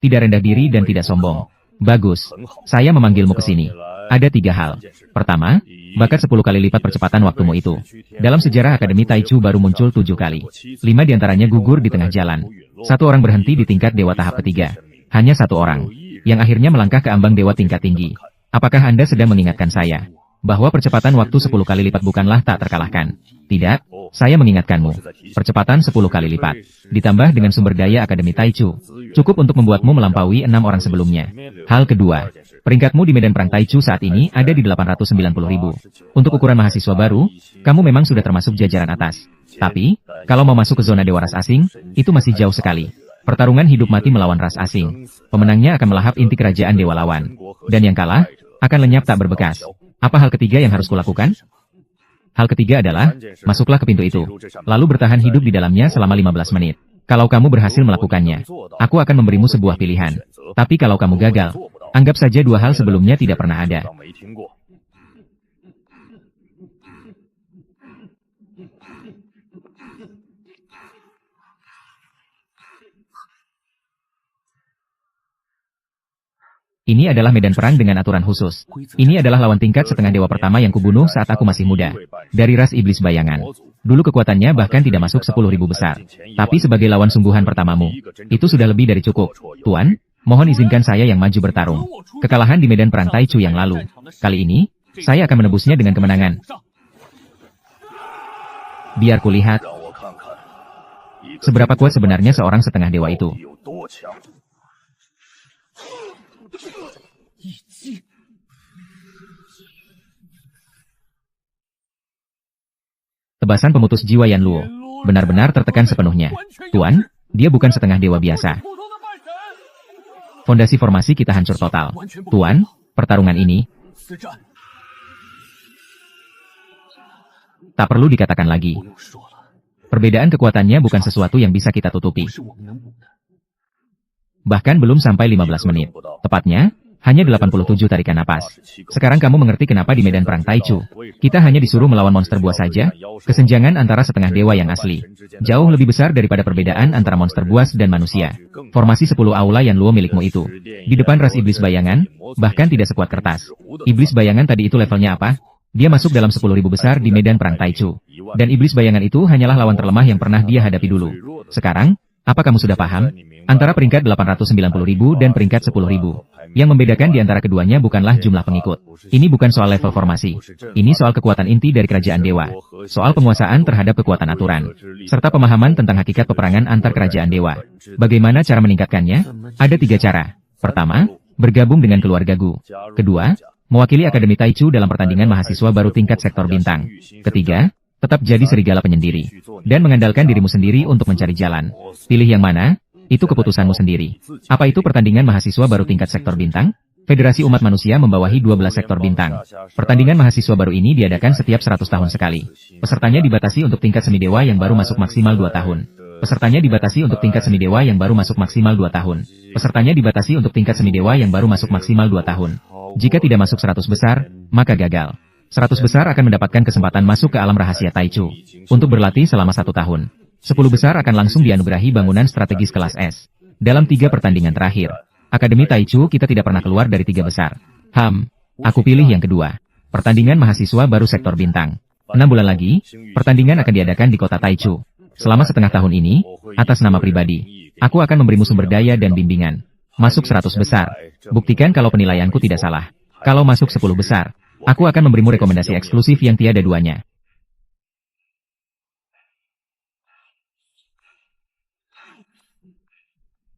Tidak rendah diri dan tidak sombong. Bagus. Saya memanggilmu ke sini. Ada 3 hal. Pertama, bakat 10 kali lipat percepatan waktumu itu. Dalam sejarah Akademi Taichu baru muncul 7 kali. 5 diantaranya gugur di tengah jalan. 1 orang berhenti di tingkat dewa tahap ketiga. Hanya 1 orang. Yang akhirnya melangkah ke ambang dewa tingkat tinggi. Apakah Anda sedang mengingatkan saya? Bahwa percepatan waktu 10 kali lipat bukanlah tak terkalahkan. Tidak, saya mengingatkanmu. Percepatan 10 kali lipat. Ditambah dengan sumber daya Akademi Taichu. Cukup untuk membuatmu melampaui 6 orang sebelumnya. Hal kedua, peringkatmu di medan perang Taichu saat ini ada di 890.000. Untuk ukuran mahasiswa baru, kamu memang sudah termasuk jajaran atas. Tapi, kalau mau masuk ke zona dewa ras asing, itu masih jauh sekali. Pertarungan hidup mati melawan ras asing. Pemenangnya akan melahap inti kerajaan dewa lawan. Dan yang kalah, akan lenyap tak berbekas. Apa hal ketiga yang harus kulakukan? Hal ketiga adalah, masuklah ke pintu itu. Lalu bertahan hidup di dalamnya selama 15 menit. Kalau kamu berhasil melakukannya, aku akan memberimu sebuah pilihan. Tapi kalau kamu gagal, anggap saja 2 hal sebelumnya tidak pernah ada. Ini adalah medan perang dengan aturan khusus. Ini adalah lawan tingkat setengah dewa pertama yang kubunuh saat aku masih muda. Dari ras iblis bayangan. Dulu kekuatannya bahkan tidak masuk 10.000 besar. Tapi sebagai lawan sungguhan pertamamu, itu sudah lebih dari cukup. Tuan, mohon izinkan saya yang maju bertarung. Kekalahan di medan perang Taichu yang lalu. Kali ini, saya akan menebusnya dengan kemenangan. Biar kulihat. Seberapa kuat sebenarnya seorang setengah dewa itu. Tebasan pemutus jiwa Yan Luo benar-benar tertekan sepenuhnya. Tuan, dia bukan setengah dewa biasa. Fondasi formasi kita hancur total. Tuan, pertarungan ini tak perlu dikatakan lagi. Perbedaan kekuatannya bukan sesuatu yang bisa kita tutupi. Bahkan belum sampai 15 menit. Tepatnya, hanya 87 tarikan napas. Sekarang kamu mengerti kenapa di medan perang Taichu, kita hanya disuruh melawan monster buas saja? Kesenjangan antara setengah dewa yang asli jauh lebih besar daripada perbedaan antara monster buas dan manusia. Formasi 10 aula Yan Luo milikmu itu. Di depan ras iblis bayangan, bahkan tidak sekuat kertas. Iblis bayangan tadi itu levelnya apa? Dia masuk dalam 10.000 besar di medan perang Taichu. Dan iblis bayangan itu hanyalah lawan terlemah yang pernah dia hadapi dulu. Sekarang, apa kamu sudah paham? Antara peringkat 890.000 dan peringkat 10.000. Yang membedakan di antara keduanya bukanlah jumlah pengikut. Ini bukan soal level formasi. Ini soal kekuatan inti dari kerajaan dewa. Soal penguasaan terhadap kekuatan aturan. Serta pemahaman tentang hakikat peperangan antar kerajaan dewa. Bagaimana cara meningkatkannya? Ada 3 cara. Pertama, bergabung dengan keluarga Gu. Kedua, mewakili Akademi Taichu dalam pertandingan mahasiswa baru tingkat sektor bintang. Ketiga, tetap jadi serigala penyendiri. Dan mengandalkan dirimu sendiri untuk mencari jalan. Pilih yang mana? Itu keputusanmu sendiri. Apa itu pertandingan mahasiswa baru tingkat sektor bintang? Federasi Umat Manusia membawahi 12 sektor bintang. Pertandingan mahasiswa baru ini diadakan setiap 100 tahun sekali. Pesertanya dibatasi untuk tingkat semidewa yang baru masuk maksimal 2 tahun. Pesertanya dibatasi untuk tingkat semidewa yang baru masuk maksimal 2 tahun. Pesertanya dibatasi untuk tingkat semidewa yang baru masuk maksimal 2 tahun. Jika tidak masuk 100 besar, maka gagal. 100 besar akan mendapatkan kesempatan masuk ke alam rahasia Taichu. Untuk berlatih selama 1 tahun. 10 besar akan langsung dianugerahi bangunan strategis kelas S. Dalam 3 pertandingan terakhir, Akademi Taichu kita tidak pernah keluar dari 3 besar. Aku pilih yang kedua. Pertandingan mahasiswa baru sektor bintang. 6 bulan lagi, pertandingan akan diadakan di kota Taichu. Selama setengah tahun ini, atas nama pribadi, aku akan memberimu sumber daya dan bimbingan. Masuk 100 besar. Buktikan kalau penilaianku tidak salah. Kalau masuk 10 besar, aku akan memberimu rekomendasi eksklusif yang tiada duanya.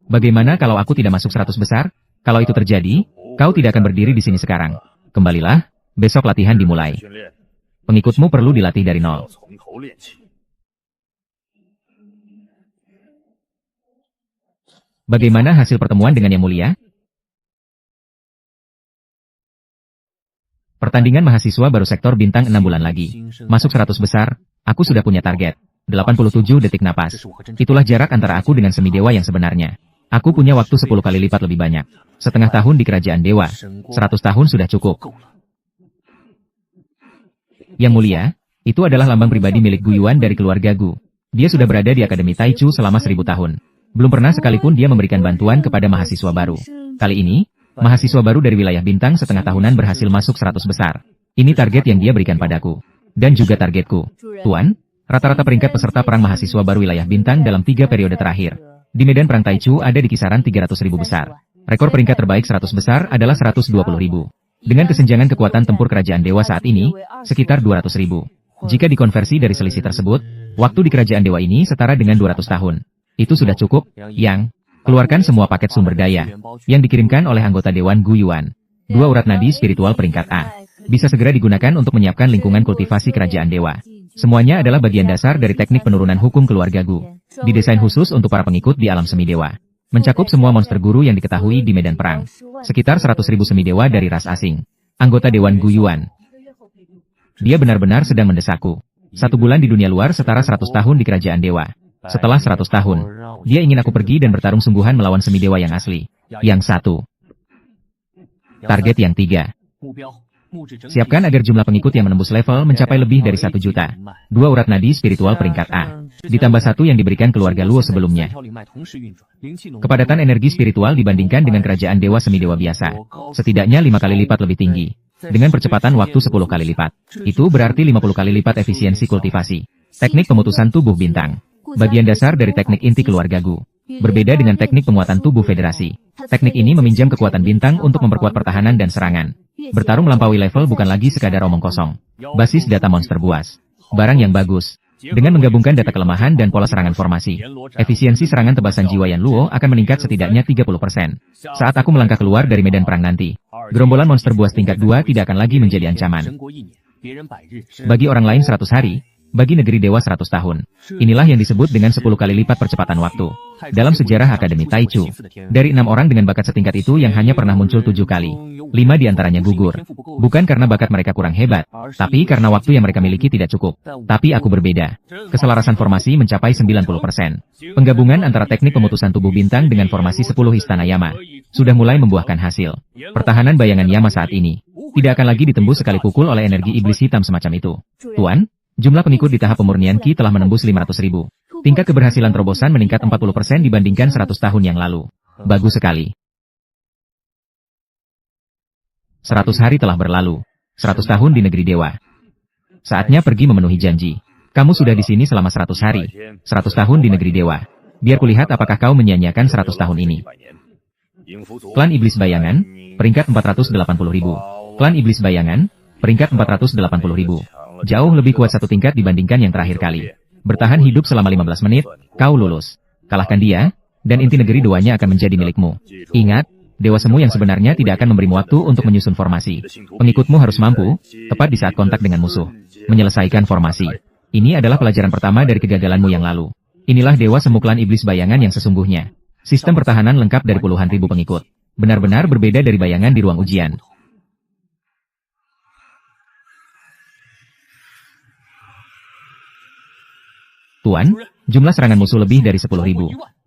Bagaimana kalau aku tidak masuk 100 besar? Kalau itu terjadi, kau tidak akan berdiri di sini sekarang. Kembalilah, besok latihan dimulai. Pengikutmu perlu dilatih dari nol. Bagaimana hasil pertemuan dengan Yang Mulia? Pertandingan mahasiswa baru sektor bintang 6 bulan lagi. Masuk 100 besar, aku sudah punya target. 87 detik napas. Itulah jarak antara aku dengan semidewa yang sebenarnya. Aku punya waktu 10 kali lipat lebih banyak. Setengah tahun di kerajaan dewa. 100 tahun sudah cukup. Yang mulia, itu adalah lambang pribadi milik Gu Yuan dari keluarga Gu. Dia sudah berada di Akademi Taichu selama 1000 tahun. Belum pernah sekalipun dia memberikan bantuan kepada mahasiswa baru. Kali ini, mahasiswa baru dari wilayah bintang setengah tahunan berhasil masuk 100 besar. Ini target yang dia berikan padaku. Dan juga targetku. Tuan, rata-rata peringkat peserta perang mahasiswa baru wilayah bintang dalam 3 periode terakhir. Di medan perang Taichu ada di kisaran 300.000 besar. Rekor peringkat terbaik 100 besar adalah 120.000. Dengan kesenjangan kekuatan tempur kerajaan dewa saat ini, sekitar 200.000. Jika dikonversi dari selisih tersebut, waktu di kerajaan dewa ini setara dengan 200 tahun. Itu sudah cukup, Yang. Keluarkan semua paket sumber daya yang dikirimkan oleh anggota Dewan Gu Yuan. 2 urat nadi spiritual peringkat A. Bisa segera digunakan untuk menyiapkan lingkungan kultivasi kerajaan dewa. Semuanya adalah bagian dasar dari teknik penurunan hukum keluarga Gu. Didesain khusus untuk para pengikut di alam semidewa. Mencakup semua monster guru yang diketahui di medan perang. Sekitar 100.000 semidewa dari ras asing. Anggota Dewan Gu Yuan. Dia benar-benar sedang mendesakku. 1 bulan di dunia luar setara 100 tahun di kerajaan dewa. Setelah 100 tahun, dia ingin aku pergi dan bertarung sungguhan melawan semidewa yang asli. Yang 1. Target yang 3. Siapkan agar jumlah pengikut yang menembus level mencapai lebih dari 1 juta. 2 urat nadi spiritual peringkat A. Ditambah 1 yang diberikan keluarga Luo sebelumnya. Kepadatan energi spiritual dibandingkan dengan kerajaan dewa semidewa biasa. Setidaknya 5 kali lipat lebih tinggi. Dengan percepatan waktu 10 kali lipat. Itu berarti 50 kali lipat efisiensi kultivasi. Teknik pemutusan tubuh bintang. Bagian dasar dari teknik inti keluarga Gu. Berbeda dengan teknik penguatan tubuh federasi. Teknik ini meminjam kekuatan bintang untuk memperkuat pertahanan dan serangan. Bertarung melampaui level bukan lagi sekadar omong kosong. Basis data monster buas. Barang yang bagus. Dengan menggabungkan data kelemahan dan pola serangan formasi, efisiensi serangan tebasan jiwa Yan Luo akan meningkat setidaknya 30%. Saat aku melangkah keluar dari medan perang nanti, gerombolan monster buas tingkat 2 tidak akan lagi menjadi ancaman. Bagi orang lain 100 hari, bagi negeri dewa 100 tahun. Inilah yang disebut dengan 10 kali lipat percepatan waktu. Dalam sejarah Akademi Taichu, dari 6 orang dengan bakat setingkat itu yang hanya pernah muncul 7 kali. 5 diantaranya gugur. Bukan karena bakat mereka kurang hebat, tapi karena waktu yang mereka miliki tidak cukup. Tapi aku berbeda. Keselarasan formasi mencapai 90%. Penggabungan antara teknik pemutusan tubuh bintang dengan formasi 10 istana Yama sudah mulai membuahkan hasil. Pertahanan bayangan Yama saat ini tidak akan lagi ditembus sekali pukul oleh energi iblis hitam semacam itu. Tuan, jumlah pengikut di tahap pemurnian Qi telah menembus 500.000. Tingkat keberhasilan terobosan meningkat 40% dibandingkan 100 tahun yang lalu. Bagus sekali. 100 hari telah berlalu. 100 tahun di negeri dewa. Saatnya pergi memenuhi janji. Kamu sudah di sini selama 100 hari. 100 tahun di negeri dewa. Biar kulihat apakah kau menyia-nyiakan 100 tahun ini. Klan Iblis Bayangan, peringkat 480.000. Klan Iblis Bayangan, peringkat 480.000. Jauh lebih kuat 1 tingkat dibandingkan yang terakhir kali. Bertahan hidup selama 15 menit, kau lulus. Kalahkan dia, dan inti negeri dewanya akan menjadi milikmu. Ingat, dewa semu yang sebenarnya tidak akan memberimu waktu untuk menyusun formasi. Pengikutmu harus mampu, tepat di saat kontak dengan musuh, menyelesaikan formasi. Ini adalah pelajaran pertama dari kegagalanmu yang lalu. Inilah dewa semu klan iblis bayangan yang sesungguhnya. Sistem pertahanan lengkap dari puluhan ribu pengikut. Benar-benar berbeda dari bayangan di ruang ujian. Tuan, jumlah serangan musuh lebih dari 10.000.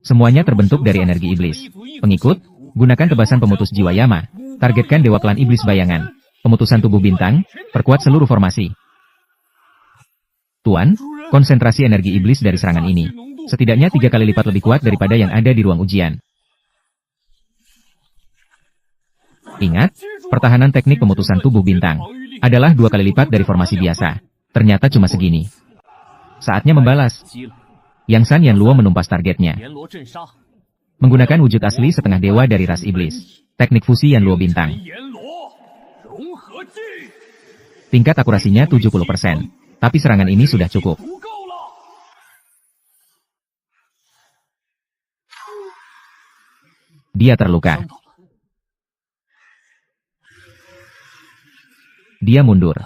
Semuanya terbentuk dari energi iblis. Pengikut, gunakan tebasan pemutus jiwa Yama. Targetkan dewa klan iblis bayangan. Pemutusan tubuh bintang, perkuat seluruh formasi. Tuan, konsentrasi energi iblis dari serangan ini setidaknya 3 kali lipat lebih kuat daripada yang ada di ruang ujian. Ingat, pertahanan teknik pemutusan tubuh bintang adalah 2 kali lipat dari formasi biasa. Ternyata cuma segini. Saatnya membalas. Yang San Yan Luo menumpas targetnya. Menggunakan wujud asli setengah dewa dari ras iblis. Teknik fusi Yan Luo bintang. Tingkat akurasinya 70%. Tapi serangan ini sudah cukup. Dia terluka. Dia mundur.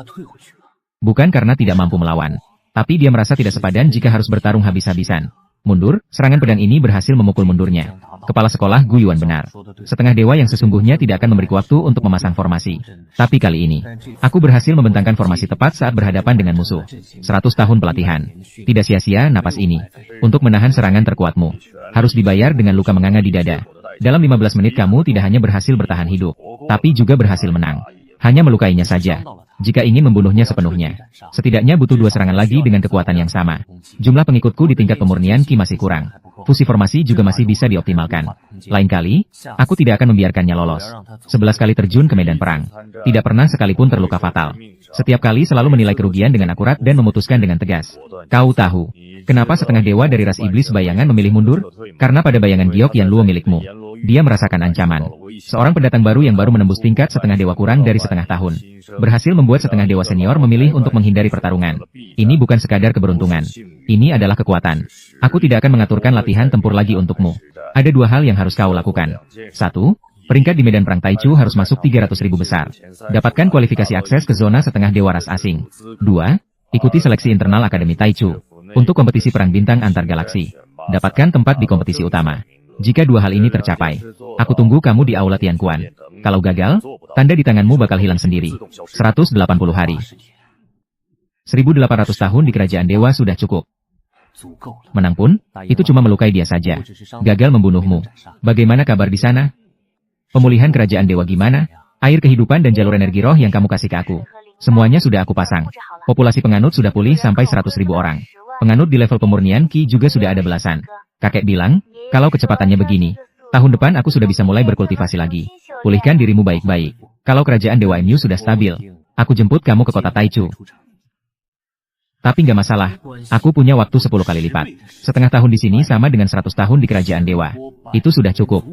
Bukan karena tidak mampu melawan. Tapi dia merasa tidak sepadan jika harus bertarung habis-habisan. Mundur, serangan pedang ini berhasil memukul mundurnya. Kepala sekolah Gu Yuan benar. Setengah dewa yang sesungguhnya tidak akan memberi waktu untuk memasang formasi. Tapi kali ini, aku berhasil membentangkan formasi tepat saat berhadapan dengan musuh. 100 tahun pelatihan. Tidak sia-sia napas ini. Untuk menahan serangan terkuatmu. Harus dibayar dengan luka menganga di dada. Dalam 15 menit kamu tidak hanya berhasil bertahan hidup, tapi juga berhasil menang. Hanya melukainya saja. Jika ingin membunuhnya sepenuhnya, setidaknya butuh 2 serangan lagi dengan kekuatan yang sama. Jumlah pengikutku di tingkat pemurnian Qi masih kurang. Fusi formasi juga masih bisa dioptimalkan. Lain kali, aku tidak akan membiarkannya lolos. 11 kali terjun ke medan perang. Tidak pernah sekalipun terluka fatal. Setiap kali selalu menilai kerugian dengan akurat dan memutuskan dengan tegas. Kau tahu, kenapa setengah dewa dari ras iblis bayangan memilih mundur? Karena pada bayangan Giok Yan Luo milikmu, dia merasakan ancaman. Seorang pendatang baru yang baru menembus tingkat setengah dewa kurang dari setengah tahun. Berhasil membuat setengah dewa senior memilih untuk menghindari pertarungan. Ini bukan sekadar keberuntungan. Ini adalah kekuatan. Aku tidak akan mengaturkan latihan tempur lagi untukmu. Ada 2 hal yang harus kau lakukan. 1. Peringkat di medan perang Taichu harus masuk 300.000 besar. Dapatkan kualifikasi akses ke zona setengah dewa ras asing. 2. Ikuti seleksi internal Akademi Taichu. Untuk kompetisi perang bintang antar galaksi. Dapatkan tempat di kompetisi utama. Jika 2 hal ini tercapai, aku tunggu kamu di Aula Tianquan. Kalau gagal, tanda di tanganmu bakal hilang sendiri. 180 hari. 1800 tahun di kerajaan dewa sudah cukup. Menang pun, itu cuma melukai dia saja. Gagal membunuhmu. Bagaimana kabar di sana? Pemulihan kerajaan dewa gimana? Air kehidupan dan jalur energi roh yang kamu kasih ke aku. Semuanya sudah aku pasang. Populasi penganut sudah pulih sampai 100.000 orang. Penganut di level pemurnian Qi juga sudah ada belasan. Kakek bilang, kalau kecepatannya begini, tahun depan aku sudah bisa mulai berkultivasi lagi. Pulihkan dirimu baik-baik. Kalau kerajaan Dewa MU sudah stabil, aku jemput kamu ke kota Taichu. Tapi nggak masalah, aku punya waktu 10 kali lipat. Setengah tahun di sini sama dengan 100 tahun di kerajaan Dewa. Itu sudah cukup.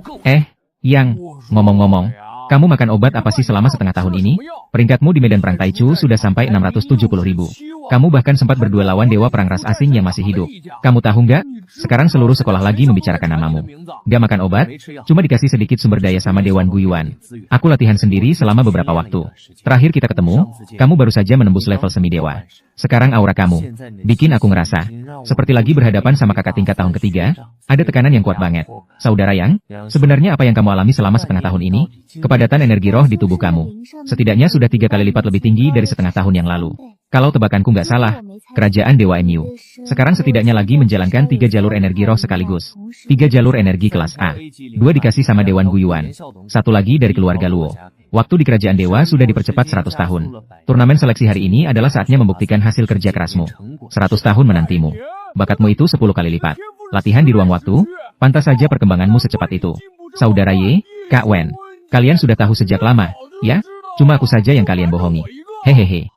Yang, ngomong-ngomong, kamu makan obat apa sih selama setengah tahun ini? Peringkatmu di medan perang Taichu sudah sampai 670.000. Kamu bahkan sempat berdua lawan dewa perang ras asing yang masih hidup. Kamu tahu nggak? Sekarang seluruh sekolah lagi membicarakan namamu. Gak makan obat, cuma dikasih sedikit sumber daya sama Dewan Gu Yuan. Aku latihan sendiri selama beberapa waktu. Terakhir kita ketemu, kamu baru saja menembus level semi-dewa. Sekarang aura kamu bikin aku ngerasa seperti lagi berhadapan sama kakak tingkat tahun ketiga. Ada tekanan yang kuat banget. Saudara Yang, sebenarnya apa yang kamu alami selama setengah tahun ini? Kepadatan energi roh di tubuh kamu setidaknya sudah 3 kali lipat lebih tinggi dari setengah tahun yang lalu. Kalau tebakanku nggak salah, kerajaan Dewa MU sekarang setidaknya lagi menjalankan 3 jalur energi roh sekaligus. 3 jalur energi kelas A. 2 dikasih sama Dewan Gu Yuan. 1 lagi dari keluarga Luo. Waktu di kerajaan Dewa sudah dipercepat 100 tahun. Turnamen seleksi hari ini adalah saatnya membuktikan hasil kerja kerasmu. 100 tahun menantimu. Bakatmu itu 10 kali lipat. Latihan di ruang waktu, pantas saja perkembanganmu secepat itu. Saudara Ye, Kak Wen, kalian sudah tahu sejak lama, ya? Cuma aku saja yang kalian bohongi. Hehehe.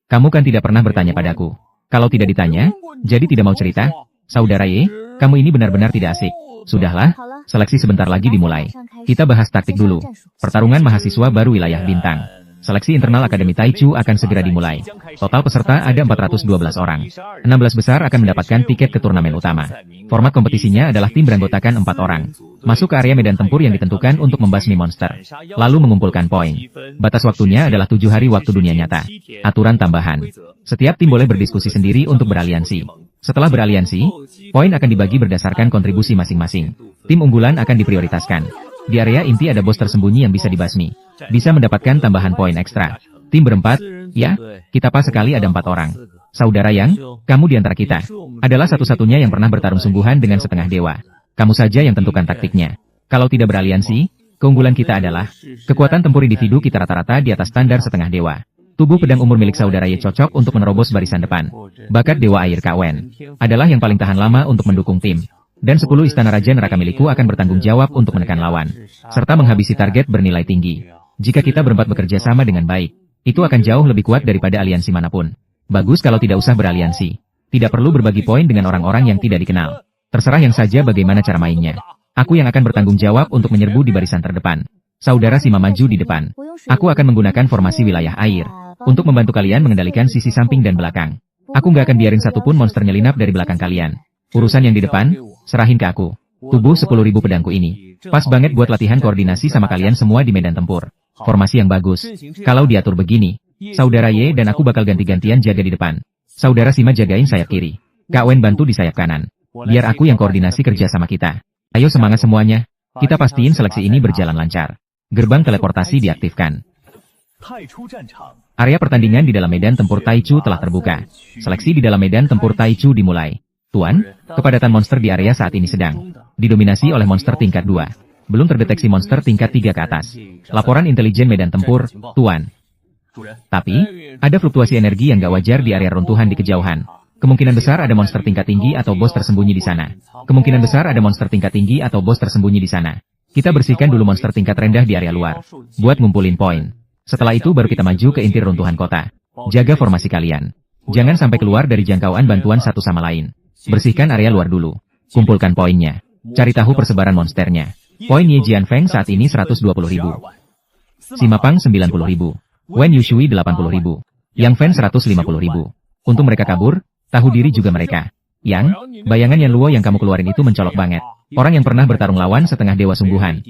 Kamu kan tidak pernah bertanya padaku. Kalau tidak ditanya, jadi tidak mau cerita? Saudara Ye, kamu ini benar-benar tidak asik. Sudahlah, seleksi sebentar lagi dimulai. Kita bahas taktik dulu. Pertarungan mahasiswa baru wilayah bintang. Seleksi internal Akademi Taichu akan segera dimulai. Total peserta ada 412 orang. 16 besar akan mendapatkan tiket ke turnamen utama. Format kompetisinya adalah tim beranggotakan 4 orang. Masuk ke area medan tempur yang ditentukan untuk membasmi monster. Lalu mengumpulkan poin. Batas waktunya adalah 7 hari waktu dunia nyata. Aturan tambahan. Setiap tim boleh berdiskusi sendiri untuk beraliansi. Setelah beraliansi, poin akan dibagi berdasarkan kontribusi masing-masing. Tim unggulan akan diprioritaskan. Di area inti ada bos tersembunyi yang bisa dibasmi. Bisa mendapatkan tambahan poin ekstra. Tim berempat, ya, kita pas sekali ada 4 orang. Saudara Yang, kamu di antara kita adalah satu-satunya yang pernah bertarung sungguhan dengan setengah dewa. Kamu saja yang tentukan taktiknya. Kalau tidak beraliansi, keunggulan kita adalah kekuatan tempur individu kita rata-rata di atas standar setengah dewa. Tubuh pedang umur milik saudara Ye cocok untuk menerobos barisan depan. Bakat Dewa Air Kak Wen adalah yang paling tahan lama untuk mendukung tim. Dan 10 istana raja neraka milikku akan bertanggung jawab untuk menekan lawan, serta menghabisi target bernilai tinggi. Jika kita berempat bekerja sama dengan baik, itu akan jauh lebih kuat daripada aliansi manapun. Bagus kalau tidak usah beraliansi. Tidak perlu berbagi poin dengan orang-orang yang tidak dikenal. Terserah yang saja bagaimana cara mainnya. Aku yang akan bertanggung jawab untuk menyerbu di barisan terdepan. Saudara Sima maju di depan. Aku akan menggunakan formasi wilayah air untuk membantu kalian mengendalikan sisi samping dan belakang. Aku nggak akan biarin satupun monster nyelinap dari belakang kalian. Urusan yang di depan, serahin ke aku. Tubuh 10.000 pedangku ini pas banget buat latihan koordinasi sama kalian semua di medan tempur. Formasi yang bagus. Kalau diatur begini, Saudara Ye dan aku bakal ganti-gantian jaga di depan. Saudara Sima jagain sayap kiri. Kak Wen bantu di sayap kanan. Biar aku yang koordinasi kerja sama kita. Ayo semangat semuanya. Kita pastiin seleksi ini berjalan lancar. Gerbang teleportasi diaktifkan. Area pertandingan di dalam medan tempur Taichu telah terbuka. Seleksi di dalam medan tempur Taichu dimulai. Tuan, kepadatan monster di area saat ini sedang didominasi oleh monster tingkat 2. Belum terdeteksi monster tingkat 3 ke atas. Laporan intelijen medan tempur, Tuan. Tapi, ada fluktuasi energi yang gak wajar di area runtuhan di kejauhan. Kemungkinan besar ada monster tingkat tinggi atau bos tersembunyi di sana. Kemungkinan besar ada monster tingkat tinggi atau bos tersembunyi di sana. Kita bersihkan dulu monster tingkat rendah di area luar. Buat ngumpulin poin. Setelah itu baru kita maju ke inti runtuhan kota. Jaga formasi kalian. Jangan sampai keluar dari jangkauan bantuan satu sama lain. Bersihkan area luar dulu. Kumpulkan poinnya. Cari tahu persebaran monsternya. Poin Ye Jianfeng saat ini 120.000. Simapang 90.000. Wen Yushui 80.000. Yang Fen 150.000. Untuk mereka kabur, tahu diri juga mereka. Yang, bayangan Yan Luo yang kamu keluarin itu mencolok banget. Orang yang pernah bertarung lawan setengah dewa sungguhan.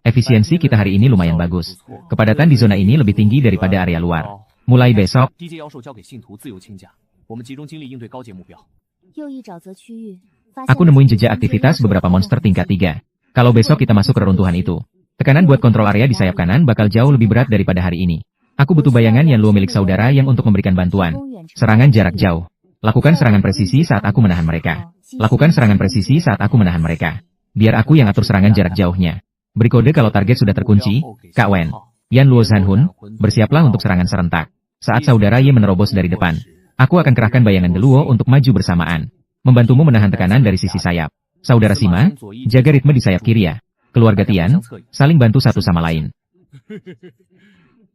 Efisiensi kita hari ini lumayan bagus. Kepadatan di zona ini lebih tinggi daripada area luar. Mulai besok, aku nemuin jejak aktivitas beberapa monster tingkat 3. Kalau besok kita masuk ke runtuhan itu, tekanan buat kontrol area di sayap kanan bakal jauh lebih berat daripada hari ini. Aku butuh bayangan Yan Luo milik saudara yang untuk memberikan bantuan. Serangan jarak jauh. Lakukan serangan presisi saat aku menahan mereka. Lakukan serangan presisi saat aku menahan mereka. Biar aku yang atur serangan jarak jauhnya. Beri kode kalau target sudah terkunci, Kak Wen. Yan Luo Zanhun, bersiaplah untuk serangan serentak. Saat saudara Ye menerobos dari depan, aku akan kerahkan bayangan Deluo untuk maju bersamaan. Membantumu menahan tekanan dari sisi sayap. Saudara Sima, jaga ritme di sayap kiri ya. Keluarga Tian, saling bantu satu sama lain.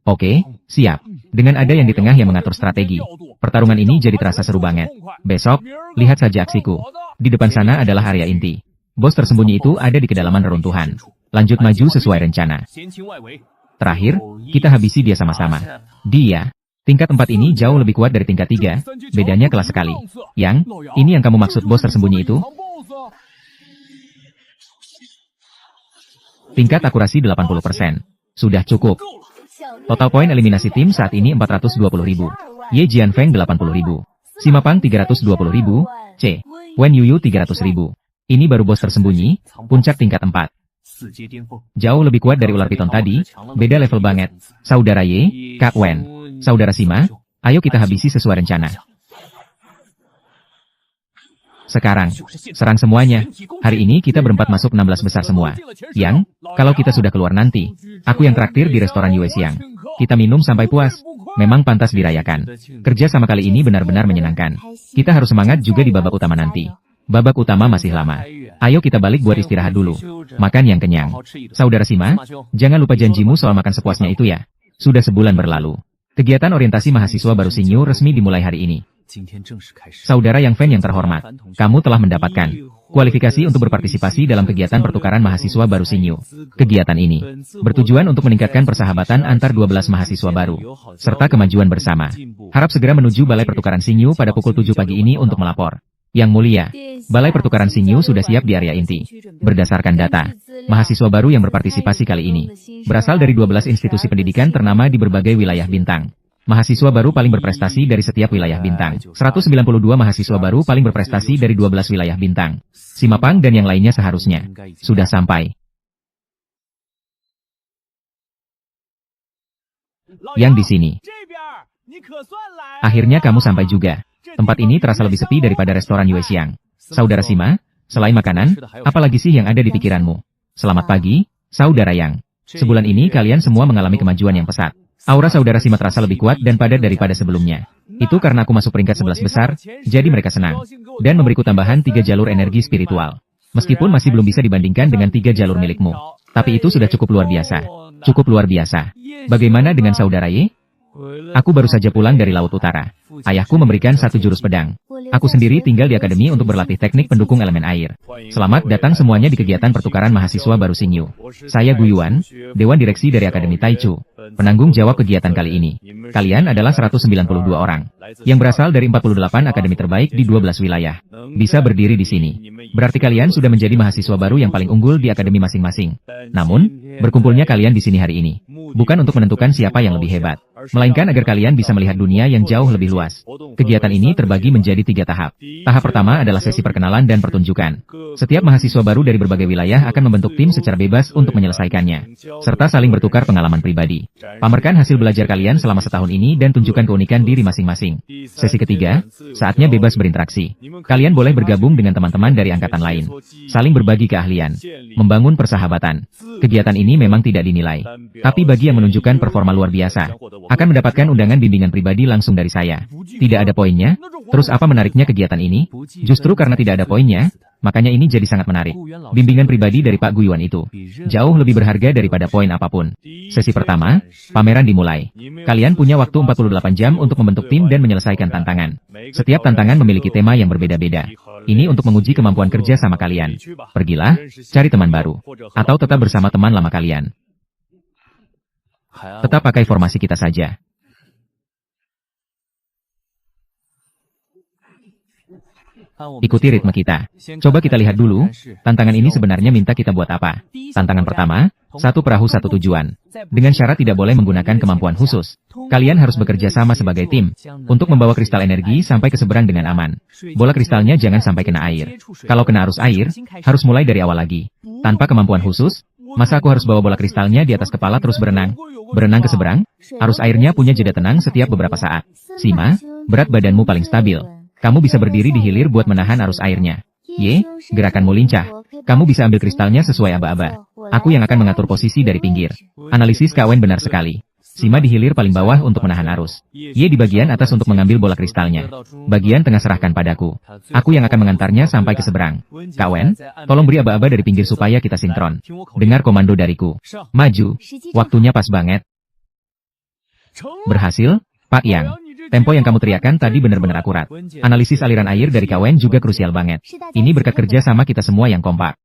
Oke, siap. Dengan ada yang di tengah yang mengatur strategi. Pertarungan ini jadi terasa seru banget. Besok, lihat saja aksiku. Di depan sana adalah area inti. Bos tersembunyi itu ada di kedalaman reruntuhan. Lanjut maju sesuai rencana. Terakhir, kita habisi dia sama-sama. Dia, tingkat 4 ini jauh lebih kuat dari tingkat 3, bedanya kelas sekali. Yang, ini yang kamu maksud bos tersembunyi itu? Tingkat akurasi 80%. Sudah cukup. Total poin eliminasi tim saat ini 420.000. Ye Jianfeng 80.000. Simapang 320.000. C. Wen Yuyu 300.000. Ini baru bos tersembunyi, puncak tingkat 4. Jauh lebih kuat dari ular piton tadi, beda level banget. Saudara Ye, Kak Wen, Saudara Sima, ayo kita habisi sesuai rencana. Sekarang, serang semuanya. Hari ini kita berempat masuk 16 besar semua. Yang, kalau kita sudah keluar nanti, aku yang traktir di restoran Yue Xiang. Kita minum sampai puas. Memang pantas dirayakan. Kerja sama kali ini benar-benar menyenangkan. Kita harus semangat juga di babak utama nanti. Babak utama masih lama. Ayo kita balik buat istirahat dulu. Makan yang kenyang. Saudara Sima, jangan lupa janjimu soal makan sepuasnya itu ya. Sudah sebulan berlalu. Kegiatan orientasi mahasiswa baru Xingyu resmi dimulai hari ini. Saudara Yang Fen yang terhormat, kamu telah mendapatkan kualifikasi untuk berpartisipasi dalam kegiatan pertukaran mahasiswa baru Xingyu. Kegiatan ini bertujuan untuk meningkatkan persahabatan antar 12 mahasiswa baru, serta kemajuan bersama. Harap segera menuju Balai Pertukaran Xingyu pada pukul 7 pagi ini untuk melapor. Yang mulia, Balai Pertukaran Xingyu sudah siap di area inti. Berdasarkan data, mahasiswa baru yang berpartisipasi kali ini berasal dari 12 institusi pendidikan ternama di berbagai wilayah bintang. Mahasiswa baru paling berprestasi dari setiap wilayah bintang. 192 mahasiswa baru paling berprestasi dari 12 wilayah bintang. Simapang dan yang lainnya seharusnya sudah sampai. Yang di sini. Akhirnya kamu sampai juga. Tempat ini terasa lebih sepi daripada restoran Yue Xiang. Saudara Sima, selain makanan, apalagi sih yang ada di pikiranmu? Selamat pagi, Saudara Yang. Sebulan ini kalian semua mengalami kemajuan yang pesat. Aura saudara Sima terasa lebih kuat dan padat daripada sebelumnya. Itu karena aku masuk peringkat 11 besar, jadi mereka senang. Dan memberiku tambahan 3 jalur energi spiritual. Meskipun masih belum bisa dibandingkan dengan 3 jalur milikmu. Tapi itu sudah cukup luar biasa. Cukup luar biasa. Bagaimana dengan saudara Ye? Aku baru saja pulang dari Laut Utara. Ayahku memberikan 1 jurus pedang. Aku sendiri tinggal di akademi untuk berlatih teknik pendukung elemen air. Selamat datang semuanya di kegiatan pertukaran mahasiswa baru Xingyu. Saya Gu Yuan, Dewan Direksi dari Akademi Taichu. Penanggung jawab kegiatan kali ini. Kalian adalah 192 orang. Yang berasal dari 48 akademi terbaik di 12 wilayah. Bisa berdiri di sini. Berarti kalian sudah menjadi mahasiswa baru yang paling unggul di akademi masing-masing. Namun, berkumpulnya kalian di sini hari ini bukan untuk menentukan siapa yang lebih hebat. melainkan agar kalian bisa melihat dunia yang jauh lebih luas. Kegiatan ini terbagi menjadi 3 tahap. Tahap pertama adalah sesi perkenalan dan pertunjukan. Setiap mahasiswa baru dari berbagai wilayah akan membentuk tim secara bebas untuk menyelesaikannya, serta saling bertukar pengalaman pribadi. Pamerkan hasil belajar kalian selama setahun ini dan tunjukkan keunikan diri masing-masing. Sesi ketiga, saatnya bebas berinteraksi. Kalian boleh bergabung dengan teman-teman dari angkatan lain, saling berbagi keahlian, membangun persahabatan. Kegiatan ini memang tidak dinilai, tapi bagi yang menunjukkan performa luar biasa, akan mendapatkan undangan bimbingan pribadi langsung dari saya. Tidak ada poinnya? Terus apa menariknya kegiatan ini? Justru karena tidak ada poinnya, makanya ini jadi sangat menarik. Bimbingan pribadi dari Pak Guyuan itu jauh lebih berharga daripada poin apapun. Sesi pertama, pameran dimulai. Kalian punya waktu 48 jam untuk membentuk tim dan menyelesaikan tantangan. Setiap tantangan memiliki tema yang berbeda-beda. Ini untuk menguji kemampuan kerja sama kalian. Pergilah, cari teman baru, atau tetap bersama teman lama kalian. Tetap pakai formasi kita saja. Ikuti ritme kita. Coba kita lihat dulu, tantangan ini sebenarnya minta kita buat apa. Tantangan pertama, 1 perahu 1 tujuan. Dengan syarat tidak boleh menggunakan kemampuan khusus. Kalian harus bekerja sama sebagai tim, untuk membawa kristal energi sampai ke seberang dengan aman. Bola kristalnya jangan sampai kena air. Kalau kena arus air, harus mulai dari awal lagi. Tanpa kemampuan khusus, masa aku harus bawa bola kristalnya di atas kepala terus berenang? Berenang ke seberang? Arus airnya punya jeda tenang setiap beberapa saat. Sima, berat badanmu paling stabil. Kamu bisa berdiri di hilir buat menahan arus airnya. Y, gerakanmu lincah. Kamu bisa ambil kristalnya sesuai aba-aba. Aku yang akan mengatur posisi dari pinggir. Analisis Kawen benar sekali. Sima di hilir paling bawah untuk menahan arus. Y di bagian atas untuk mengambil bola kristalnya. Bagian tengah serahkan padaku. Aku yang akan mengantarnya sampai ke seberang. Kawen, tolong beri aba-aba dari pinggir supaya kita sinkron. Dengar komando dariku. Maju. Waktunya pas banget. Berhasil, Pak Yang. Tempo yang kamu teriakan tadi benar-benar akurat. Analisis aliran air dari Kawen juga krusial banget. Ini berkat kerja sama kita semua yang kompak.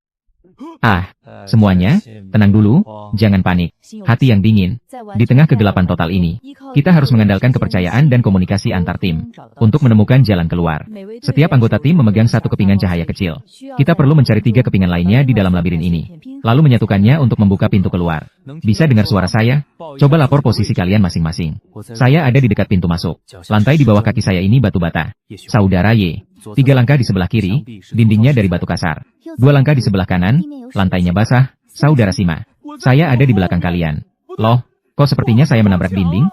Semuanya, tenang dulu, jangan panik. Hati yang dingin. Di tengah kegelapan total ini, kita harus mengandalkan kepercayaan dan komunikasi antar tim untuk menemukan jalan keluar. Setiap anggota tim memegang 1 kepingan cahaya kecil. Kita perlu mencari 3 kepingan lainnya di dalam labirin ini, lalu menyatukannya untuk membuka pintu keluar. Bisa dengar suara saya? Coba lapor posisi kalian masing-masing. Saya ada di dekat pintu masuk. Lantai di bawah kaki saya ini batu bata. Saudara Y. 3 langkah di sebelah kiri, dindingnya dari batu kasar. 2 langkah di sebelah kanan, lantainya basah. Saudara Sima, saya ada di belakang kalian. Loh, kok sepertinya saya menabrak dinding?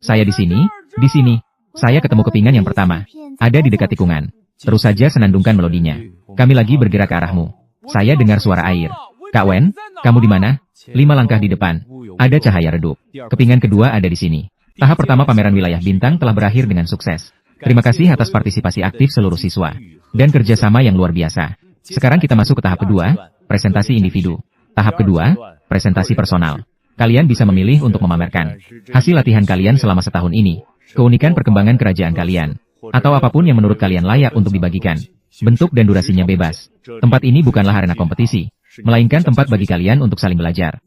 Saya di sini, di sini. Saya ketemu kepingan yang pertama. Ada di dekat tikungan. Terus saja senandungkan melodinya. Kami lagi bergerak ke arahmu. Saya dengar suara air. Kak Wen, kamu di mana? 5 langkah di depan. Ada cahaya redup. Kepingan kedua ada di sini. Tahap pertama pameran wilayah bintang telah berakhir dengan sukses. Terima kasih atas partisipasi aktif seluruh siswa dan kerjasama yang luar biasa. Sekarang kita masuk ke tahap kedua, presentasi individu. Tahap kedua, presentasi personal. Kalian bisa memilih untuk memamerkan hasil latihan kalian selama setahun ini, keunikan perkembangan kerajaan kalian, atau apapun yang menurut kalian layak untuk dibagikan. Bentuk dan durasinya bebas. Tempat ini bukanlah arena kompetisi, melainkan tempat bagi kalian untuk saling belajar.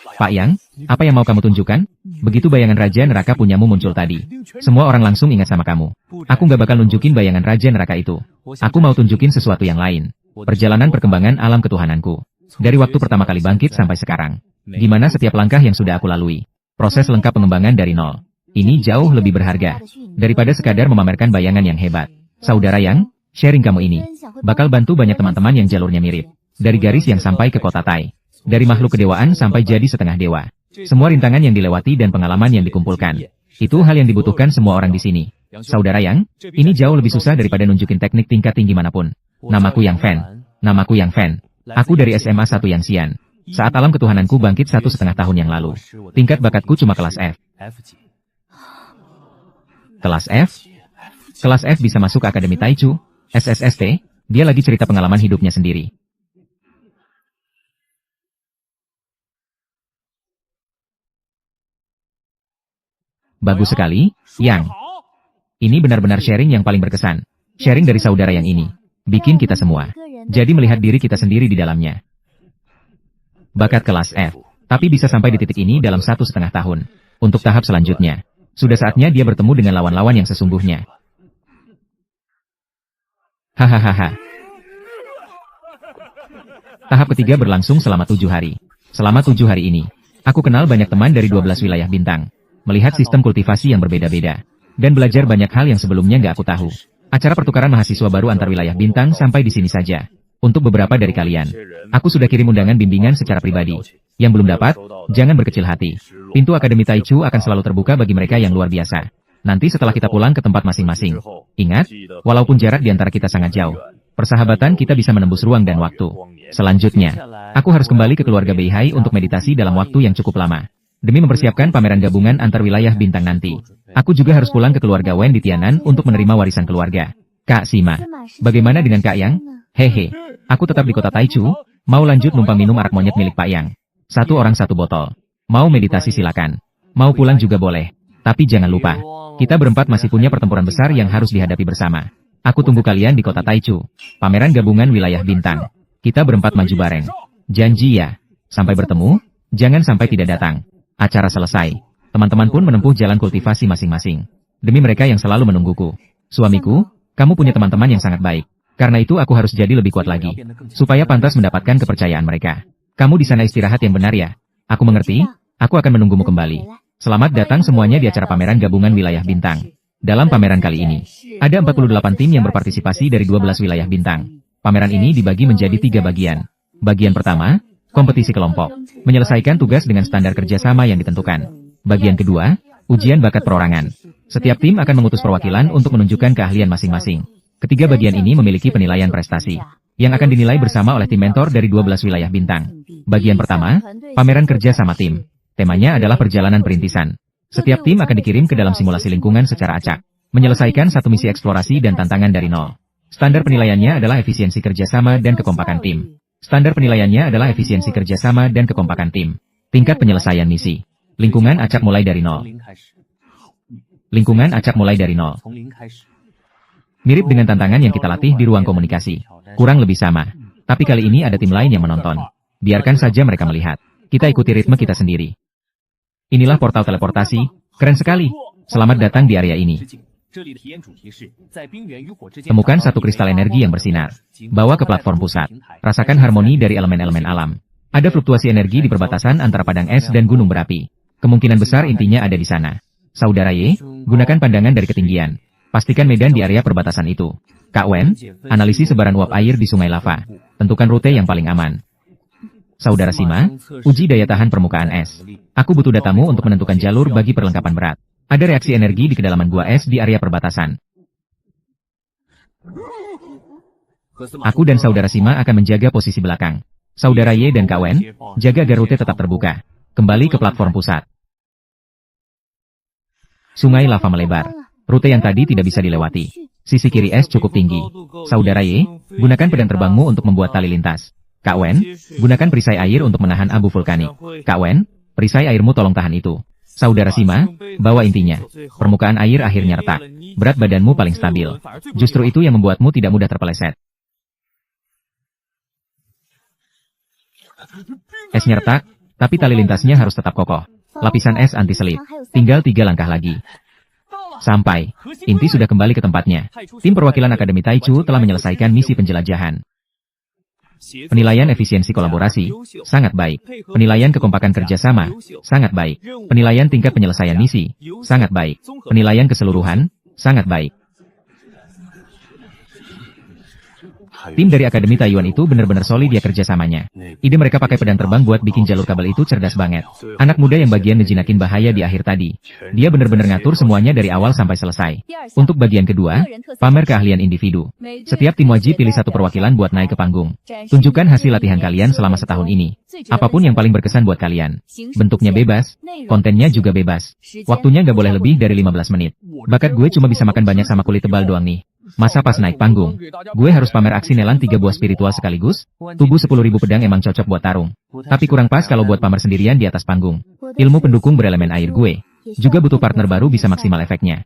Pak Yang, apa yang mau kamu tunjukkan? Begitu bayangan Raja Neraka punyamu muncul tadi, semua orang langsung ingat sama kamu. Aku nggak bakal nunjukin bayangan Raja Neraka itu. Aku mau tunjukin sesuatu yang lain. Perjalanan perkembangan alam ketuhananku. Dari waktu pertama kali bangkit sampai sekarang. Gimana setiap langkah yang sudah aku lalui. Proses lengkap pengembangan dari nol. Ini jauh lebih berharga daripada sekadar memamerkan bayangan yang hebat. Saudara Yang, sharing kamu ini bakal bantu banyak teman-teman yang jalurnya mirip. Dari garis yang sampai ke kota Tai. Dari makhluk kedewaan sampai jadi setengah dewa. Semua rintangan yang dilewati dan pengalaman yang dikumpulkan. Itu hal yang dibutuhkan semua orang di sini. Saudara Yang, ini jauh lebih susah daripada nunjukin teknik tingkat tinggi manapun. Namaku Yang Fan. Namaku Yang Fan. Aku dari SMA 1 Yang Xian. Saat alam ketuhananku bangkit 1,5 tahun yang lalu. Tingkat bakatku cuma kelas F. Kelas F? Kelas F bisa masuk ke Akademi Taichu, SSST, dia lagi cerita pengalaman hidupnya sendiri. Bagus sekali, Yang. Ini benar-benar sharing yang paling berkesan. Sharing dari saudara yang ini. Bikin kita semua jadi melihat diri kita sendiri di dalamnya. Bakat kelas F. Tapi bisa sampai di titik ini dalam 1,5 tahun. Untuk tahap selanjutnya, sudah saatnya dia bertemu dengan lawan-lawan yang sesungguhnya. Hahaha. Tahap ketiga berlangsung selama 7 hari. Selama 7 hari ini, aku kenal banyak teman dari 12 wilayah bintang. Melihat sistem kultivasi yang berbeda-beda. Dan belajar banyak hal yang sebelumnya nggak aku tahu. Acara pertukaran mahasiswa baru antar wilayah bintang sampai di sini saja. Untuk beberapa dari kalian, aku sudah kirim undangan bimbingan secara pribadi. Yang belum dapat, jangan berkecil hati. Pintu Akademi Taichu akan selalu terbuka bagi mereka yang luar biasa. Nanti setelah kita pulang ke tempat masing-masing. Ingat, walaupun jarak di antara kita sangat jauh, persahabatan kita bisa menembus ruang dan waktu. Selanjutnya, aku harus kembali ke keluarga Beihai untuk meditasi dalam waktu yang cukup lama. Demi mempersiapkan pameran gabungan antar wilayah bintang nanti. Aku juga harus pulang ke keluarga Wen di Tianan untuk menerima warisan keluarga. Kak Sima, bagaimana dengan Kak Yang? Hehe, aku tetap di kota Taichu, mau lanjut numpang minum arak monyet milik Pak Yang. 1 orang 1 botol. Mau meditasi silakan. Mau pulang juga boleh. Tapi jangan lupa, kita berempat masih punya pertempuran besar yang harus dihadapi bersama. Aku tunggu kalian di kota Taichu. Pameran gabungan wilayah bintang. Kita berempat maju bareng. Janji ya. Sampai bertemu, jangan sampai tidak datang. Acara selesai. Teman-teman pun menempuh jalan kultivasi masing-masing. Demi mereka yang selalu menungguku. Suamiku, kamu punya teman-teman yang sangat baik. Karena itu aku harus jadi lebih kuat lagi. Supaya pantas mendapatkan kepercayaan mereka. Kamu di sana istirahat yang benar ya? Aku mengerti, aku akan menunggumu kembali. Selamat datang semuanya di acara pameran gabungan wilayah bintang. Dalam pameran kali ini, ada 48 tim yang berpartisipasi dari 12 wilayah bintang. Pameran ini dibagi menjadi 3 bagian. Bagian pertama, kompetisi kelompok. Menyelesaikan tugas dengan standar kerjasama yang ditentukan. Bagian kedua, ujian bakat perorangan. Setiap tim akan mengutus perwakilan untuk menunjukkan keahlian masing-masing. Ketiga bagian ini memiliki penilaian prestasi, yang akan dinilai bersama oleh tim mentor dari 12 wilayah bintang. Bagian pertama, pameran kerja sama tim. Temanya adalah perjalanan perintisan. Setiap tim akan dikirim ke dalam simulasi lingkungan secara acak. Menyelesaikan satu misi eksplorasi dan tantangan dari nol. Standar penilaiannya adalah efisiensi kerjasama dan kekompakan tim. Standar penilaiannya adalah efisiensi kerjasama dan kekompakan tim. Tingkat penyelesaian misi. Lingkungan acak mulai dari nol. Lingkungan acak mulai dari nol. Mirip dengan tantangan yang kita latih di ruang komunikasi. Kurang lebih sama. Tapi kali ini ada tim lain yang menonton. Biarkan saja mereka melihat. Kita ikuti ritme kita sendiri. Inilah portal teleportasi. Keren sekali. Selamat datang di area ini. Temukan satu kristal energi yang bersinar. Bawa ke platform pusat. Rasakan harmoni dari elemen-elemen alam. Ada fluktuasi energi di perbatasan antara padang es dan gunung berapi. Kemungkinan besar intinya ada di sana. Saudara Y, gunakan pandangan dari ketinggian. Pastikan medan di area perbatasan itu. Kak Wen, analisis sebaran uap air di sungai lava. Tentukan rute yang paling aman. Saudara Sima, uji daya tahan permukaan es. Aku butuh datamu untuk menentukan jalur bagi perlengkapan berat. Ada reaksi energi di kedalaman gua es di area perbatasan. Aku dan Saudara Sima akan menjaga posisi belakang. Saudara Y dan Kak Wen, jaga agar rute tetap terbuka. Kembali ke platform pusat. Sungai lava melebar. Rute yang tadi tidak bisa dilewati. Sisi kiri es cukup tinggi. Saudara Y, gunakan pedang terbangmu untuk membuat tali lintas. Kak Wen, gunakan perisai air untuk menahan abu vulkanik. Kak Wen, perisai airmu tolong tahan itu. Saudara Sima, bawa intinya. Permukaan air akhirnya retak. Berat badanmu paling stabil. Justru itu yang membuatmu tidak mudah terpeleset. Esnya retak, tapi tali lintasnya harus tetap kokoh. Lapisan es anti-selip. Tinggal 3 langkah lagi. Sampai. Inti sudah kembali ke tempatnya. Tim perwakilan Akademi Taichu telah menyelesaikan misi penjelajahan. Penilaian efisiensi kolaborasi, sangat baik. Penilaian kekompakan kerjasama, sangat baik. Penilaian tingkat penyelesaian misi, sangat baik. Penilaian keseluruhan, sangat baik. Tim dari Akademi Taiyuan itu benar-benar solid ya kerjasamanya. Ide mereka pakai pedang terbang buat bikin jalur kabel itu cerdas banget. Anak muda yang bagian ngejinakin bahaya di akhir tadi. Dia benar-benar ngatur semuanya dari awal sampai selesai. Untuk bagian kedua, pamer keahlian individu. Setiap tim wajib pilih satu perwakilan buat naik ke panggung. Tunjukkan hasil latihan kalian selama setahun ini. Apapun yang paling berkesan buat kalian. Bentuknya bebas, kontennya juga bebas. Waktunya nggak boleh lebih dari 15 menit. Bakat gue cuma bisa makan banyak sama kulit tebal doang nih. Masa pas naik panggung, gue harus pamer aksi nelan 3 buah spiritual sekaligus? Tubuh 10.000 pedang emang cocok buat tarung. Tapi kurang pas kalau buat pamer sendirian di atas panggung. Ilmu pendukung berelemen air gue. Juga butuh partner baru bisa maksimal efeknya.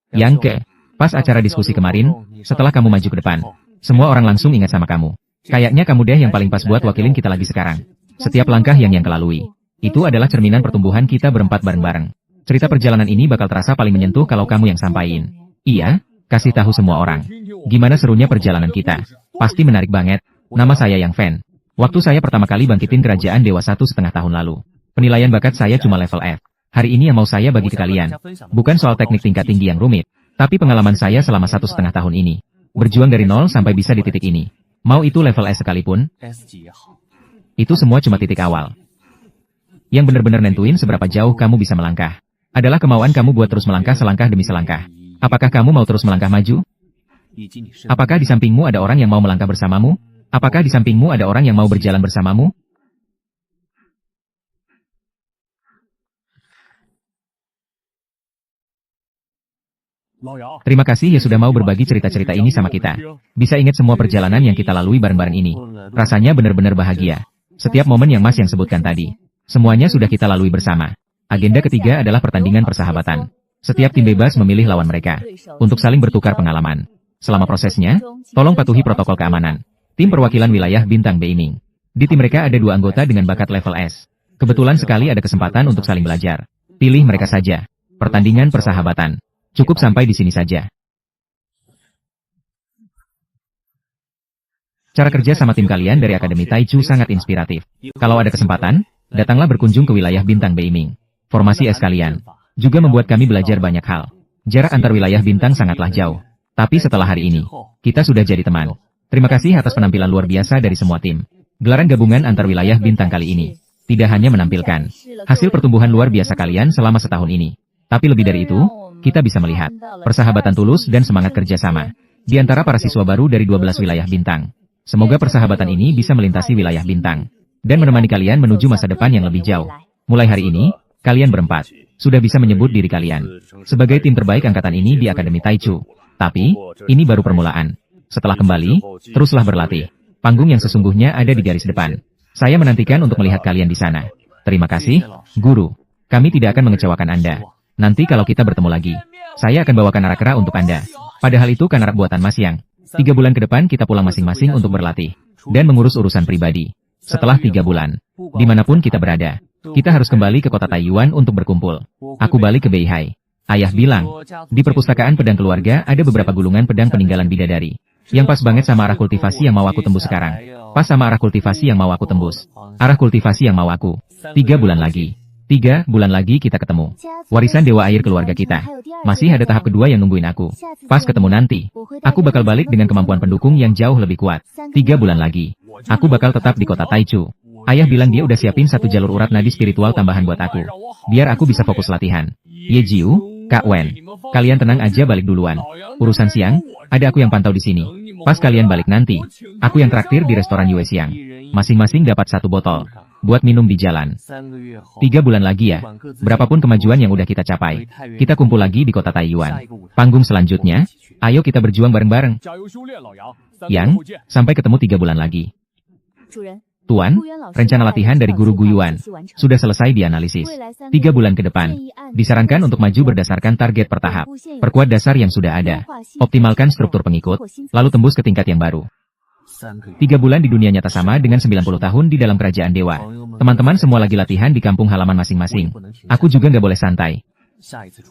Yang ke, pas acara diskusi kemarin, setelah kamu maju ke depan, semua orang langsung ingat sama kamu. Kayaknya kamu deh yang paling pas buat wakilin kita lagi sekarang. Setiap langkah yang kelalui, itu adalah cerminan pertumbuhan kita berempat bareng-bareng. Cerita perjalanan ini bakal terasa paling menyentuh kalau kamu yang sampaikan. Iya. Kasih tahu semua orang. Gimana serunya perjalanan kita. Pasti menarik banget. Nama saya Yang Fan. Waktu saya pertama kali bangkitin kerajaan dewa 1,5 tahun lalu. Penilaian bakat saya cuma level F. Hari ini yang mau saya bagi ke kalian. Bukan soal teknik tingkat tinggi yang rumit, tapi pengalaman saya selama 1,5 tahun ini. Berjuang dari nol sampai bisa di titik ini. Mau itu level S sekalipun, itu semua cuma titik awal. Yang benar-benar nentuin seberapa jauh kamu bisa melangkah adalah kemauan kamu buat terus melangkah selangkah demi selangkah. Apakah kamu mau terus melangkah maju? Apakah di sampingmu ada orang yang mau melangkah bersamamu? Apakah di sampingmu ada orang yang mau berjalan bersamamu? Terima kasih ya sudah mau berbagi cerita-cerita ini sama kita. Bisa ingat semua perjalanan yang kita lalui bareng-bareng ini. Rasanya benar-benar bahagia. Setiap momen yang Mas yang sebutkan tadi. Semuanya sudah kita lalui bersama. Agenda ketiga adalah pertandingan persahabatan. Setiap tim bebas memilih lawan mereka untuk saling bertukar pengalaman. Selama prosesnya, tolong patuhi protokol keamanan. Tim perwakilan wilayah Bintang Beiming. Di tim mereka ada 2 anggota dengan bakat level S. Kebetulan sekali ada kesempatan untuk saling belajar. Pilih mereka saja. Pertandingan persahabatan. Cukup sampai di sini saja. Cara kerja sama tim kalian dari Akademi Taichu sangat inspiratif. Kalau ada kesempatan, datanglah berkunjung ke wilayah Bintang Beiming. Formasi S kalian juga membuat kami belajar banyak hal. Jarak antar wilayah bintang sangatlah jauh. Tapi setelah hari ini, kita sudah jadi teman. Terima kasih atas penampilan luar biasa dari semua tim. Gelaran gabungan antar wilayah bintang kali ini tidak hanya menampilkan hasil pertumbuhan luar biasa kalian selama setahun ini, tapi lebih dari itu, kita bisa melihat persahabatan tulus dan semangat kerjasama di antara para siswa baru dari 12 wilayah bintang. Semoga persahabatan ini bisa melintasi wilayah bintang dan menemani kalian menuju masa depan yang lebih jauh. Mulai hari ini, kalian berempat sudah bisa menyebut diri kalian sebagai tim terbaik angkatan ini di Akademi Taichu. Tapi, ini baru permulaan. Setelah kembali, teruslah berlatih. Panggung yang sesungguhnya ada di garis depan. Saya menantikan untuk melihat kalian di sana. Terima kasih, Guru. Kami tidak akan mengecewakan Anda. Nanti kalau kita bertemu lagi, saya akan bawakan arak kera untuk Anda. Padahal itu kan arak buatan Mas Yang. 3 bulan ke depan kita pulang masing-masing untuk berlatih dan mengurus urusan pribadi. Setelah 3 bulan, dimanapun kita berada, kita harus kembali ke kota Taiyuan untuk berkumpul. Aku balik ke Beihai. Ayah bilang, di perpustakaan pedang keluarga ada beberapa gulungan pedang peninggalan bidadari. Yang pas banget sama arah kultivasi yang mau aku tembus sekarang. Pas sama arah kultivasi yang mau aku tembus. Arah kultivasi yang mau aku. 3 bulan lagi. 3 bulan lagi kita ketemu. Warisan Dewa Air keluarga kita. Masih ada tahap kedua yang nungguin aku. Pas ketemu nanti, aku bakal balik dengan kemampuan pendukung yang jauh lebih kuat. 3 bulan lagi. Aku bakal tetap di kota Taichu. Ayah bilang dia udah siapin 1 jalur urat nadi spiritual tambahan buat aku. Biar aku bisa fokus latihan. Ye Jiu, Kak Wen. Kalian tenang aja balik duluan. Urusan siang, ada aku yang pantau di sini. Pas kalian balik nanti, aku yang traktir di restoran Yue Siang. Masing-masing dapat 1 botol. Buat minum di jalan. 3 bulan lagi ya. Berapapun kemajuan yang udah kita capai, kita kumpul lagi di kota Taiyuan. Panggung selanjutnya, ayo kita berjuang bareng-bareng. Yang, sampai ketemu 3 bulan lagi. Tuan, rencana latihan dari Guru Guyuan sudah selesai dianalisis. 3 bulan ke depan, disarankan untuk maju berdasarkan target per tahap. Perkuat dasar yang sudah ada. Optimalkan struktur pengikut, lalu tembus ke tingkat yang baru. 3 bulan di dunia nyata sama dengan 90 tahun di dalam kerajaan dewa. Teman-teman semua lagi latihan di kampung halaman masing-masing. Aku juga nggak boleh santai.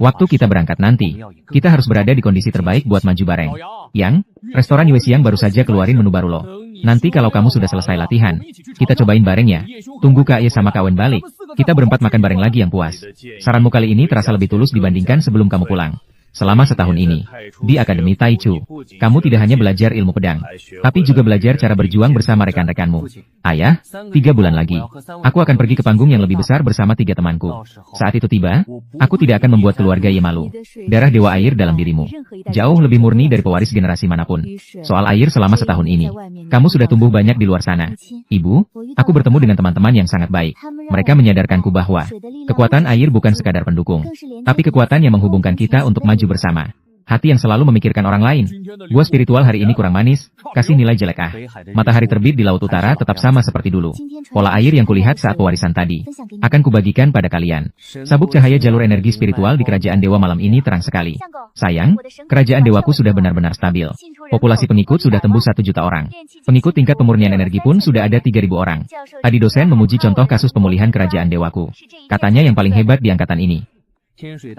Waktu kita berangkat nanti, kita harus berada di kondisi terbaik buat maju bareng. Yang, restoran Yue Siang baru saja keluarin menu baru loh. Nanti kalau kamu sudah selesai latihan, kita cobain bareng ya. Tunggu Kak Ye sama Kak Wen balik. Kita berempat makan bareng lagi yang puas. Saranmu kali ini terasa lebih tulus dibandingkan sebelum kamu pulang. Selama setahun ini, di Akademi Taichu, kamu tidak hanya belajar ilmu pedang, tapi juga belajar cara berjuang bersama rekan-rekanmu. Ayah, 3 bulan lagi, aku akan pergi ke panggung yang lebih besar bersama 3 temanku. Saat itu tiba, aku tidak akan membuat keluarga Ye malu. Darah Dewa Air dalam dirimu jauh lebih murni dari pewaris generasi manapun. Soal air selama setahun ini, kamu sudah tumbuh banyak di luar sana. Ibu, aku bertemu dengan teman-teman yang sangat baik. Mereka menyadarkanku bahwa kekuatan air bukan sekadar pendukung, tapi kekuatan yang menghubungkan kita untuk maju bersama. Hati yang selalu memikirkan orang lain. Gua spiritual hari ini kurang manis, kasih nilai jelek ah. Matahari terbit di laut utara tetap sama seperti dulu. Pola air yang kulihat saat pewarisan tadi akan kubagikan pada kalian. Sabuk cahaya jalur energi spiritual di kerajaan dewa malam ini terang sekali. Sayang, kerajaan dewaku sudah benar-benar stabil. Populasi pengikut sudah tembus 1 juta orang. Pengikut tingkat pemurnian energi pun sudah ada 3.000 orang. Tadi dosen memuji contoh kasus pemulihan kerajaan dewaku. Katanya yang paling hebat di angkatan ini.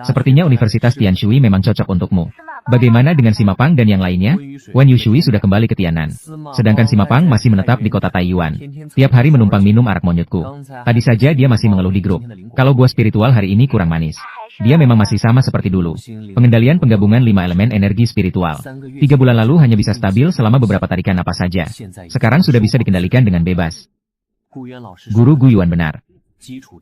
Sepertinya Universitas Tianshui memang cocok untukmu. Bagaimana dengan Simapang dan yang lainnya? Wen Yushui sudah kembali ke Tianan. Sedangkan Simapang masih menetap di kota Taiyuan. Tiap hari menumpang minum arak monyetku. Tadi saja dia masih mengeluh di grup. Kalau buah spiritual hari ini kurang manis. Dia memang masih sama seperti dulu. Pengendalian penggabungan 5 elemen energi spiritual. 3 bulan lalu hanya bisa stabil selama beberapa tarikan apa saja. Sekarang sudah bisa dikendalikan dengan bebas. Guru Gu Yuan benar.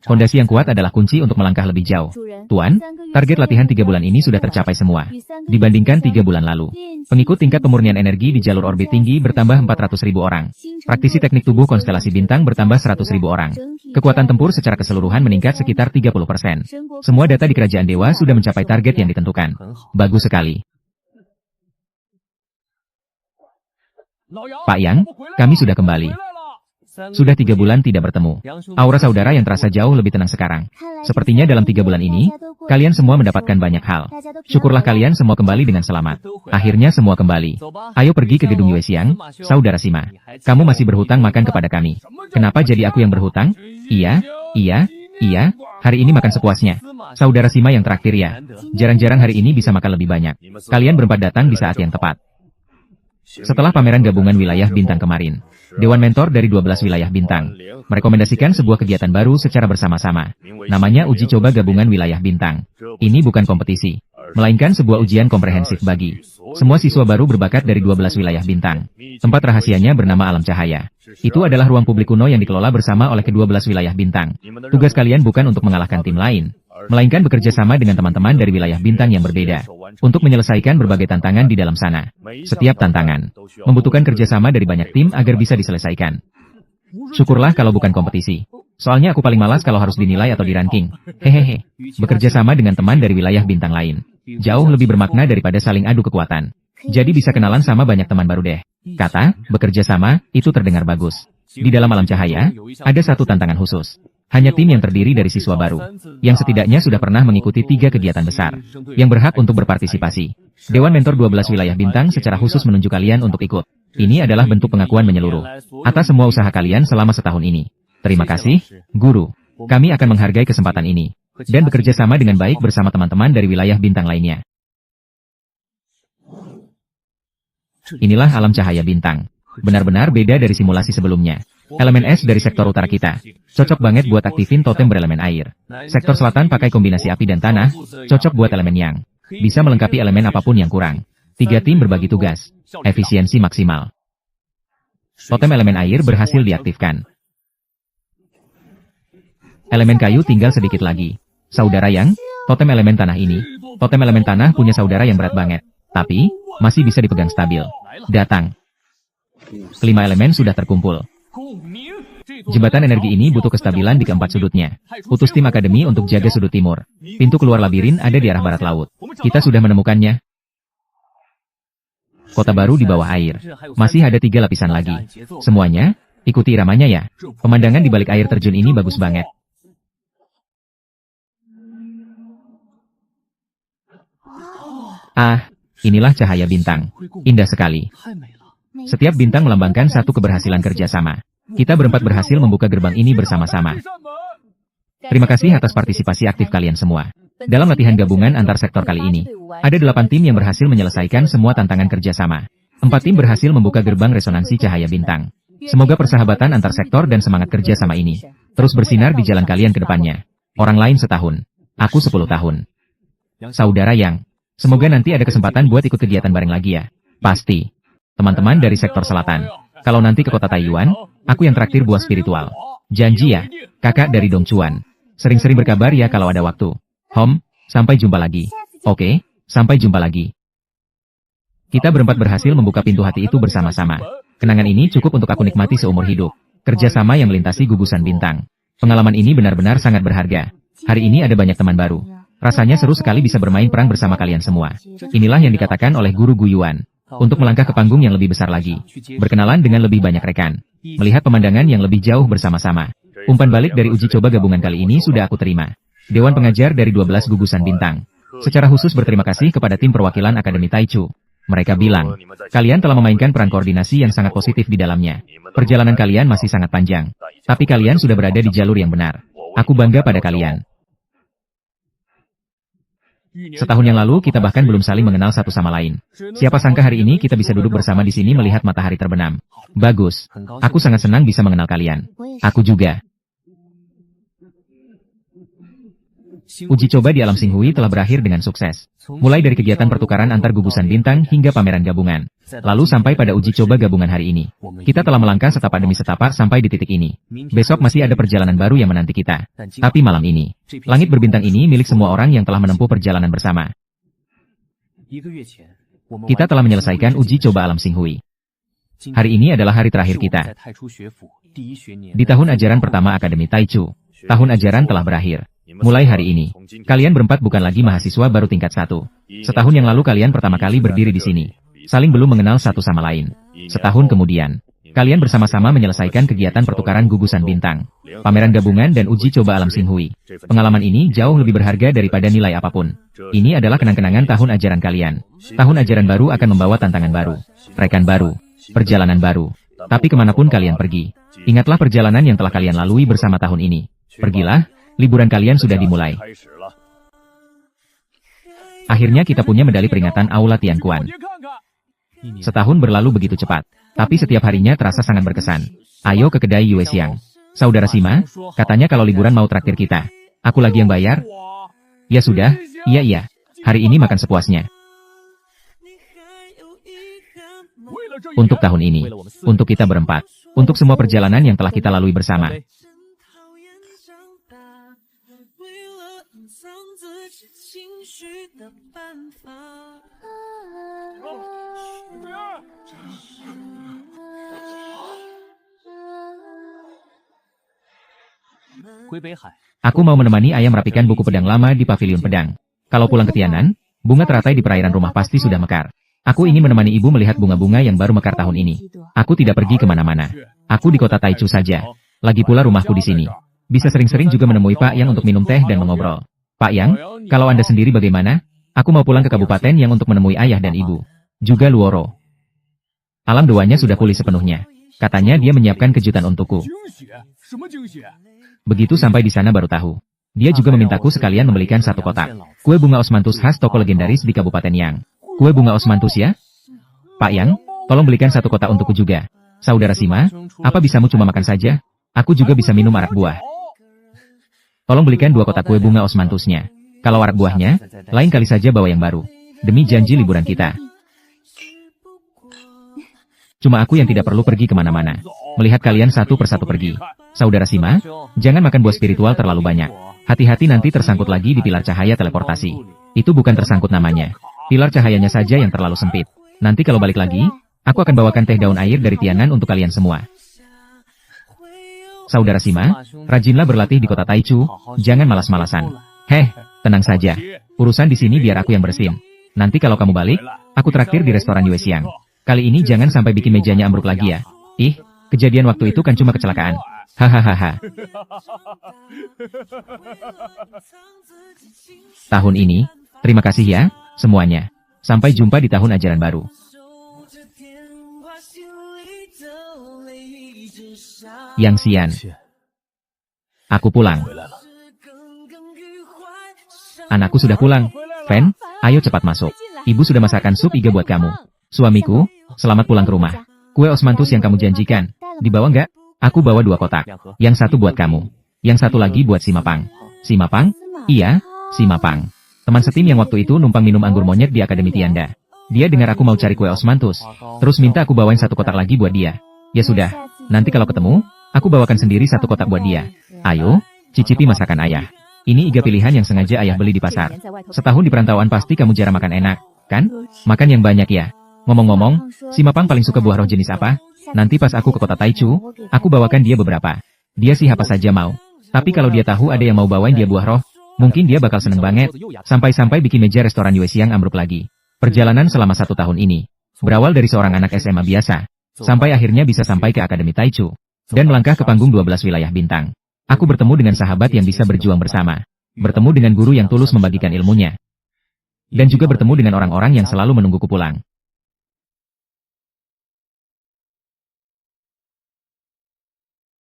Fondasi yang kuat adalah kunci untuk melangkah lebih jauh. Tuan, target latihan 3 bulan ini sudah tercapai semua. Dibandingkan 3 bulan lalu. Pengikut tingkat pemurnian energi di jalur orbit tinggi bertambah 400.000 orang. Praktisi teknik tubuh konstelasi bintang bertambah 100.000 orang. Kekuatan tempur secara keseluruhan meningkat sekitar 30%. Semua data di Kerajaan Dewa sudah mencapai target yang ditentukan. Bagus sekali. Pak Yang, kami sudah kembali. Sudah 3 bulan tidak bertemu. Aura saudara yang terasa jauh lebih tenang sekarang. Sepertinya dalam 3 bulan ini, kalian semua mendapatkan banyak hal. Syukurlah kalian semua kembali dengan selamat. Akhirnya semua kembali. Ayo pergi ke gedung Yue Xiang, saudara Sima. Kamu masih berhutang makan kepada kami. Kenapa jadi aku yang berhutang? Iya. Hari ini makan sepuasnya. Saudara Sima yang traktir ya. Jarang-jarang hari ini bisa makan lebih banyak. Kalian berempat datang di saat yang tepat. Setelah pameran gabungan wilayah bintang kemarin, Dewan Mentor dari 12 wilayah bintang merekomendasikan sebuah kegiatan baru secara bersama-sama. Namanya Uji Coba Gabungan Wilayah Bintang. Ini bukan kompetisi, melainkan sebuah ujian komprehensif bagi semua siswa baru berbakat dari 12 wilayah bintang. Tempat rahasianya bernama Alam Cahaya. Itu adalah ruang publik kuno yang dikelola bersama oleh ke-12 wilayah bintang. Tugas kalian bukan untuk mengalahkan tim lain, melainkan bekerja sama dengan teman-teman dari wilayah bintang yang berbeda, untuk menyelesaikan berbagai tantangan di dalam sana. Setiap tantangan membutuhkan kerjasama dari banyak tim agar bisa diselesaikan. Syukurlah kalau bukan kompetisi. Soalnya aku paling malas kalau harus dinilai atau diranking. Hehehe. Bekerja sama dengan teman dari wilayah bintang lain jauh lebih bermakna daripada saling adu kekuatan. Jadi bisa kenalan sama banyak teman baru deh. Kata, bekerja sama, itu terdengar bagus. Di dalam Alam Cahaya, ada satu tantangan khusus. Hanya tim yang terdiri dari siswa baru, yang setidaknya sudah pernah mengikuti 3 kegiatan besar, yang berhak untuk berpartisipasi. Dewan Mentor 12 wilayah bintang secara khusus menunjuk kalian untuk ikut. Ini adalah bentuk pengakuan menyeluruh atas semua usaha kalian selama setahun ini. Terima kasih, Guru. Kami akan menghargai kesempatan ini, dan bekerja sama dengan baik bersama teman-teman dari wilayah bintang lainnya. Inilah Alam Cahaya Bintang. Benar-benar beda dari simulasi sebelumnya. Elemen es dari sektor utara kita. Cocok banget buat aktifin totem berelemen air. Sektor selatan pakai kombinasi api dan tanah. Cocok buat elemen yang bisa melengkapi elemen apapun yang kurang. 3 tim berbagi tugas. Efisiensi maksimal. Totem elemen air berhasil diaktifkan. Elemen kayu tinggal sedikit lagi. Saudara Yang, totem elemen tanah ini. Totem elemen tanah punya saudara yang berat banget. Tapi, masih bisa dipegang stabil. Datang. Kelima elemen sudah terkumpul. Jembatan energi ini butuh kestabilan di keempat sudutnya. Utus tim akademi untuk jaga sudut timur. Pintu keluar labirin ada di arah barat laut. Kita sudah menemukannya. Kota baru di bawah air. Masih ada 3 lapisan lagi. Semuanya, ikuti iramanya ya. Pemandangan di balik air terjun ini bagus banget. Ah, inilah cahaya bintang. Indah sekali. Setiap bintang melambangkan satu keberhasilan kerjasama. Kita berempat berhasil membuka gerbang ini bersama-sama. Terima kasih atas partisipasi aktif kalian semua. Dalam latihan gabungan antar sektor kali ini, ada 8 tim yang berhasil menyelesaikan semua tantangan kerjasama. 4 tim berhasil membuka gerbang resonansi cahaya bintang. Semoga persahabatan antar sektor dan semangat kerjasama ini terus bersinar di jalan kalian ke depannya. Orang lain setahun, aku 10 tahun. Saudara Yang, semoga nanti ada kesempatan buat ikut kegiatan bareng lagi ya. Pasti. Teman-teman dari sektor selatan, kalau nanti ke kota Taiyuan, aku yang traktir buah spiritual. Janji ya, kakak dari Dongchuan. Sering-sering berkabar ya kalau ada waktu. Sampai jumpa lagi. Oke, sampai jumpa lagi. Kita berempat berhasil membuka pintu hati itu bersama-sama. Kenangan ini cukup untuk aku nikmati seumur hidup. Kerjasama yang melintasi gugusan bintang. Pengalaman ini benar-benar sangat berharga. Hari ini ada banyak teman baru. Rasanya seru sekali bisa bermain perang bersama kalian semua. Inilah yang dikatakan oleh Guru Gu Yuan. Untuk melangkah ke panggung yang lebih besar lagi. Berkenalan dengan lebih banyak rekan. Melihat pemandangan yang lebih jauh bersama-sama. Umpan balik dari uji coba gabungan kali ini sudah aku terima. Dewan pengajar dari 12 gugusan bintang. Secara khusus berterima kasih kepada tim perwakilan Akademi Taichu. Mereka bilang, kalian telah memainkan peran koordinasi yang sangat positif di dalamnya. Perjalanan kalian masih sangat panjang. Tapi kalian sudah berada di jalur yang benar. Aku bangga pada kalian. Setahun yang lalu kita bahkan belum saling mengenal satu sama lain. Siapa sangka hari ini kita bisa duduk bersama di sini melihat matahari terbenam. Bagus. Aku sangat senang bisa mengenal kalian. Aku juga. Uji coba di alam Xinghui telah berakhir dengan sukses. Mulai dari kegiatan pertukaran antar gugusan bintang hingga pameran gabungan. Lalu sampai pada uji coba gabungan hari ini. Kita telah melangkah setapak demi setapak sampai di titik ini. Besok masih ada perjalanan baru yang menanti kita. Tapi malam ini, langit berbintang ini milik semua orang yang telah menempuh perjalanan bersama. Kita telah menyelesaikan uji coba alam Xinghui. Hari ini adalah hari terakhir kita. Di tahun ajaran pertama Akademi Taichu, tahun ajaran telah berakhir. Mulai hari ini, kalian berempat bukan lagi mahasiswa baru tingkat 1. Setahun yang lalu kalian pertama kali berdiri di sini. Saling belum mengenal satu sama lain. Setahun kemudian, kalian bersama-sama menyelesaikan kegiatan pertukaran gugusan bintang, pameran gabungan dan uji coba alam Xinghui. Pengalaman ini jauh lebih berharga daripada nilai apapun. Ini adalah kenang-kenangan tahun ajaran kalian. Tahun ajaran baru akan membawa tantangan baru, rekan baru, perjalanan baru. Tapi kemanapun kalian pergi, ingatlah perjalanan yang telah kalian lalui bersama tahun ini. Pergilah, liburan kalian sudah dimulai. Akhirnya kita punya medali peringatan Aula Tianquan. Setahun berlalu begitu cepat, tapi setiap harinya terasa sangat berkesan. Ayo ke kedai Yue Xiang. Saudara Sima, katanya kalau liburan mau traktir kita. Aku lagi yang bayar? Ya sudah, iya. Hari ini makan sepuasnya. Untuk tahun ini, untuk kita berempat, untuk semua perjalanan yang telah kita lalui bersama. Aku mau menemani ayah merapikan buku pedang lama di pavilion pedang. Kalau pulang ke Tianan, bunga teratai di perairan rumah pasti sudah mekar. Aku ingin menemani ibu melihat bunga-bunga yang baru mekar tahun ini. Aku tidak pergi kemana-mana. Aku di kota Taichu saja. Lagi pula rumahku di sini. Bisa sering-sering juga menemui Pak Yang untuk minum teh dan mengobrol. Pak Yang, kalau Anda sendiri bagaimana? Aku mau pulang ke kabupaten yang untuk menemui ayah dan ibu. Juga Luoro. Alam doanya sudah pulih sepenuhnya. Katanya dia menyiapkan kejutan untukku. Begitu sampai di sana baru tahu. Dia juga memintaku sekalian membelikan satu kotak kue bunga osmanthus khas toko legendaris di Kabupaten Yang. Kue bunga osmanthus ya? Pak Yang, tolong belikan satu kotak untukku juga. Saudara Sima, apa bisamu cuma makan saja? Aku juga bisa minum arak buah. Tolong belikan 2 kotak kue bunga osmanthusnya. Kalau arak buahnya, lain kali saja bawa yang baru. Demi janji liburan kita. Cuma aku yang tidak perlu pergi kemana-mana. Melihat kalian satu persatu pergi. Saudara Sima, jangan makan buah spiritual terlalu banyak. Hati-hati nanti tersangkut lagi di pilar cahaya teleportasi. Itu bukan tersangkut namanya. Pilar cahayanya saja yang terlalu sempit. Nanti kalau balik lagi, aku akan bawakan teh daun air dari Tianan untuk kalian semua. Saudara Sima, rajinlah berlatih di kota Taichu, jangan malas-malasan. Tenang saja. Urusan di sini biar aku yang bersin. Nanti kalau kamu balik, aku traktir di restoran Yue Xiang. Kali ini jangan sampai bikin mejanya ambruk lagi ya. Kejadian waktu itu kan cuma kecelakaan. Hahaha. Tahun ini, terima kasih ya, semuanya. Sampai jumpa di tahun ajaran baru. Yang Xian. Aku pulang. Anakku sudah pulang. Fen, ayo cepat masuk. Ibu sudah masakkan sup iga buat kamu. Suamiku, selamat pulang ke rumah. Kue osmanthus yang kamu janjikan, dibawa nggak? Aku bawa 2 kotak. Yang satu buat kamu. Yang satu lagi buat si Mapang. Si Mapang? Iya, si Mapang. Teman setim yang waktu itu numpang minum anggur monyet di Akademi Tianda. Dia dengar aku mau cari kue osmanthus. Terus minta aku bawain 1 kotak lagi buat dia. Ya sudah, nanti kalau ketemu, aku bawakan sendiri 1 kotak buat dia. Ayo, cicipi masakan ayah. Ini iga pilihan yang sengaja ayah beli di pasar. Setahun di perantauan pasti kamu jarang makan enak, kan? Makan yang banyak ya. Ngomong-ngomong, si Mapang paling suka buah roh jenis apa? Nanti pas aku ke kota Taichu, aku bawakan dia beberapa. Dia sih apa saja mau. Tapi kalau dia tahu ada yang mau bawain dia buah roh, mungkin dia bakal seneng banget. Sampai-sampai bikin meja restoran Yue Xiang ambruk lagi. Perjalanan selama 1 tahun ini, berawal dari seorang anak SMA biasa, sampai akhirnya bisa sampai ke Akademi Taichu, dan melangkah ke panggung 12 wilayah bintang. Aku bertemu dengan sahabat yang bisa berjuang bersama. Bertemu dengan guru yang tulus membagikan ilmunya. Dan juga bertemu dengan orang-orang yang selalu menungguku pulang.